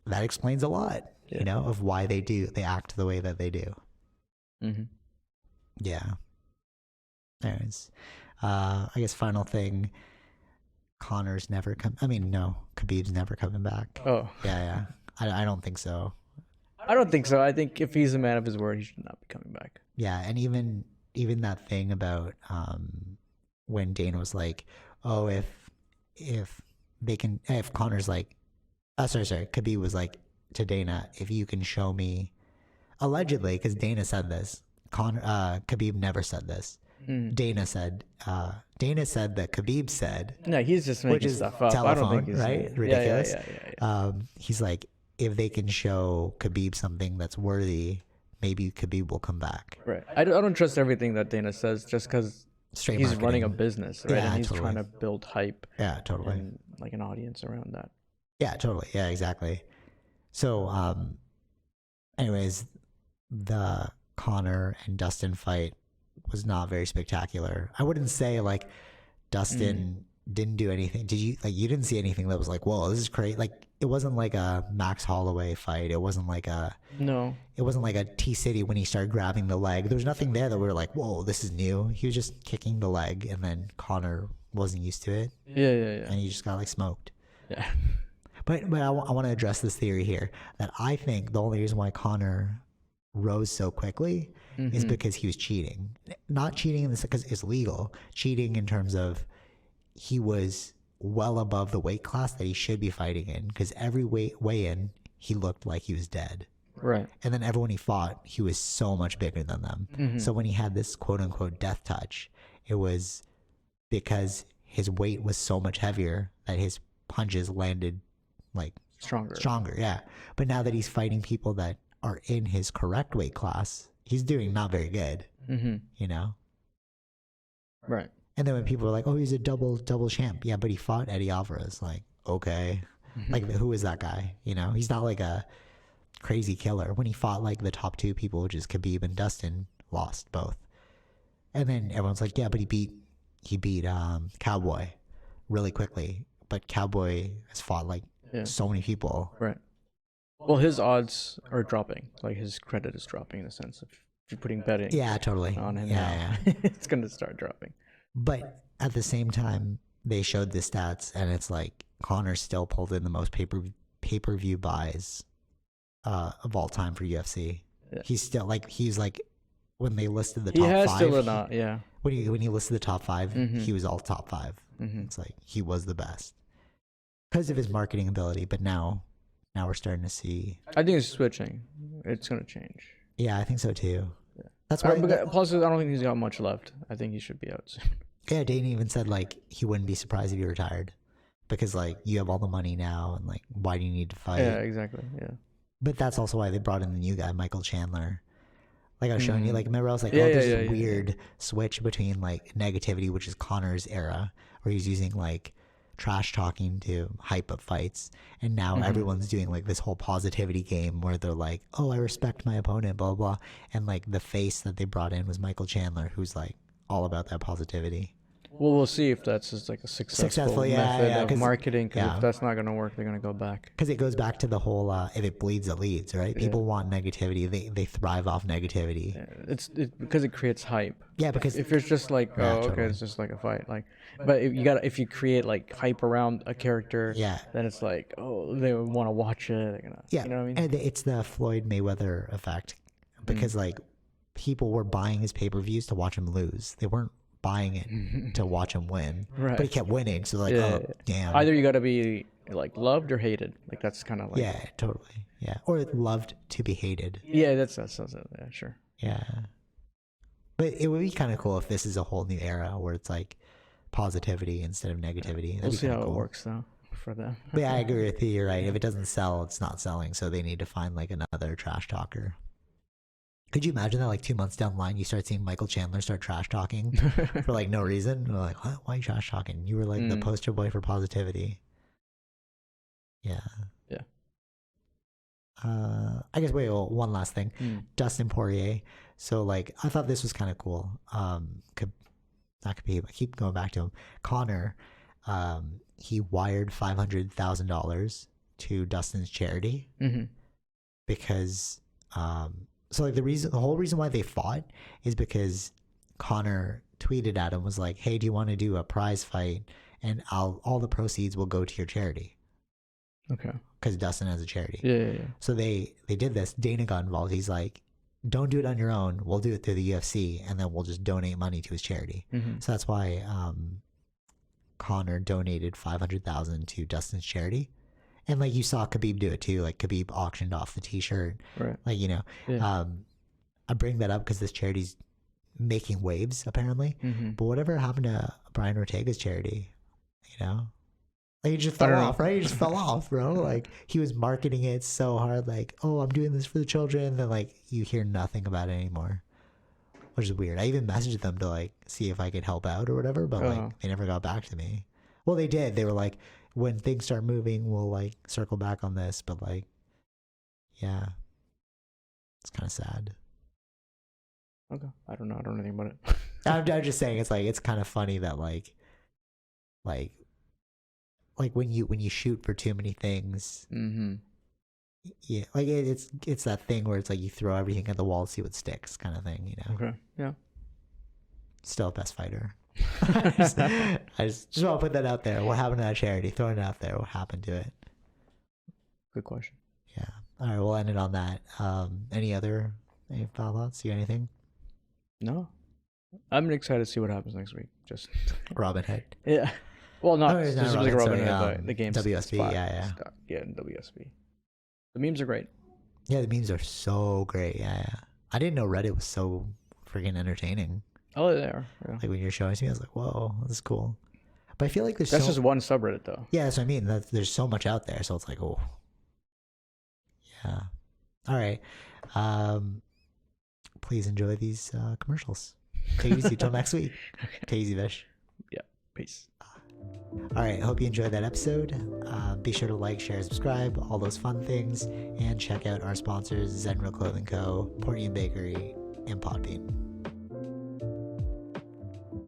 that explains a lot. Yeah. You know, of why they act the way that they do. Mm-hmm. Yeah. Anyways, I guess final thing. Connor's never come. I mean, no, Khabib's never coming back. Oh. Yeah. I don't think so. I don't think so. I think if he's a man of his word, he should not be coming back. Yeah, and even that thing about when Dana was like, oh, if Connor's like, sorry, Khabib was like to Dana, if you can show me, allegedly, because Dana said this, Khabib never said this. Dana said that Khabib said. No, he's just making stuff up. Telephone, I don't think he's right? Ridiculous. Yeah. He's like, if they can show Khabib something that's worthy, maybe Khabib will come back. Right. I don't trust everything that Dana says just because he's marketing. Running a business, right? Yeah, and he's totally. trying to build hype. Yeah, totally. And like an audience around that. Yeah, totally. Yeah, exactly. So, anyways, the Conor and Dustin fight was not very spectacular. I wouldn't say like Dustin didn't do anything. Did you you didn't see anything that was like, whoa, this is crazy? Like it wasn't like a Max Holloway fight. It wasn't like a T City when he started grabbing the leg. There was nothing there that we were like, whoa, this is new. He was just kicking the leg, and then Conor wasn't used to it. Yeah. And he just got like smoked. Yeah. But I want to address this theory here that I think the only reason why Conor rose so quickly is because he was cheating. Not cheating in this because it's legal. Cheating in terms of he was well above the weight class that he should be fighting in, because every weigh-in he looked like he was dead. Right. And then everyone he fought, he was so much bigger than them. So when he had this quote-unquote death touch, it was because his weight was so much heavier that his punches landed like stronger. Yeah. But now that he's fighting people that are in his correct weight class, he's doing not very good. You know? Right. And then when people were like, oh, he's a double champ. Yeah, but he fought Eddie Alvarez. Like, okay. Like, who is that guy? You know, he's not like a crazy killer. When he fought like the top two people, which is Khabib and Dustin, lost both. And then everyone's like, yeah, but he beat Cowboy really quickly. But Cowboy has fought like so many people. Right. Well, his odds are dropping. Like his credit is dropping in the sense of if you're putting betting. Yeah, totally. On him now, it's gonna start dropping. But at the same time, they showed the stats, and it's like Conor still pulled in the most pay-per-view buys of all time for UFC. Yeah. He's like when they listed the top five. He has still not, yeah. When he listed the top five, he was all top five. It's like he was the best because of his marketing ability. But now we're starting to see. I think it's switching. It's gonna change. Yeah, I think so too. Yeah. That's why. Plus, I don't think he's got much left. I think he should be out soon. Yeah, Dana even said like he wouldn't be surprised if he retired because like you have all the money now, and like why do you need to fight? Yeah, exactly. Yeah. But that's also why they brought in the new guy, Michael Chandler. Like I was showing you, like remember I was like, there's a weird switch between like negativity, which is Conor's era, where he's using like trash talking to hype up fights, and now everyone's doing like this whole positivity game where they're like, oh, I respect my opponent, blah blah, and like the face that they brought in was Michael Chandler, who's like all about that positivity. Well, we'll see if that's just like a successful method of marketing. Because if that's not going to work, they're going to go back. Because it goes back to the whole if it bleeds, it leads, right? People want negativity. They thrive off negativity. Yeah, it's because it creates hype. Yeah, because if it's just like, okay, it's just like a fight. Like, but if you create like hype around a character, then it's like, oh, they want to watch it. They're gonna, you know what I mean? And it's the Floyd Mayweather effect, because like people were buying his pay-per-views to watch him lose. They weren't buying it to watch him win, but he kept winning, so like, damn. Either you got to be like loved or hated. Like that's kind of like totally, or loved to be hated. Yeah, that's sure. Yeah, but it would be kind of cool if this is a whole new era where it's like positivity instead of negativity. We'll see how it works though. for them. But yeah, I agree with you. You're right. If it doesn't sell, it's not selling. So they need to find like another trash talker. Could you imagine that like 2 months down the line, you start seeing Michael Chandler start trash talking for like no reason? We're like, what? Why are you trash talking? You were like the poster boy for positivity. Yeah. Yeah. I guess, one last thing. Dustin Poirier. So like, I thought this was kind of cool. Not Khabib, I keep going back to him. Connor, he wired $500,000 to Dustin's charity because, so like the whole reason why they fought is because Connor tweeted at him, was like, hey, do you want to do a prize fight? And all the proceeds will go to your charity. Okay. Because Dustin has a charity. Yeah. So they did this. Dana got involved. He's like, don't do it on your own. We'll do it through the UFC, and then we'll just donate money to his charity. So that's why Connor donated $500,000 to Dustin's charity. And like you saw Khabib do it too. Like Khabib auctioned off the T-shirt. Right. Like, you know, I bring that up because this charity's making waves apparently. But whatever happened to Brian Ortega's charity? You know, like he just fell off, right? He just fell off, bro. Like he was marketing it so hard, like, oh, I'm doing this for the children. And then like you hear nothing about it anymore, which is weird. I even messaged them to like see if I could help out or whatever, but like they never got back to me. Well, they did. They were like, when things start moving, we'll like circle back on this. But like, yeah, it's kind of sad. Okay, I don't know anything about it. I'm just saying, it's like, it's kind of funny that like when you shoot for too many things, yeah, like it's that thing where it's like you throw everything at the wall, see what sticks, kind of thing, you know. Okay, yeah. Still best fighter. I just want to put that out there. What happened to that charity? Throwing it out there. What happened to it? Good question. Yeah. All right, we'll end it on that. Any final thoughts? You got anything? No. I'm excited to see what happens next week. Just Robin Hood. Yeah. Well, not specifically Robin Hood, but the game's WSB. Yeah. Yeah, WSB. The memes are great. Yeah, the memes are so great. Yeah. I didn't know Reddit was so freaking entertaining. Oh, they are. Yeah. Like when you're showing it to me, I was like, whoa, this is cool. But I feel like that's just one subreddit, though. Yeah, that's what I mean. There's so much out there, so it's like, oh, yeah. All right. Please enjoy these commercials. Take it easy till next week. Okay. Take it easy, Vish. Yeah. Peace. All right. Hope you enjoyed that episode. Be sure to like, share, subscribe, all those fun things, and check out our sponsors: Zenro Clothing Co., Portian Bakery, and Podbean.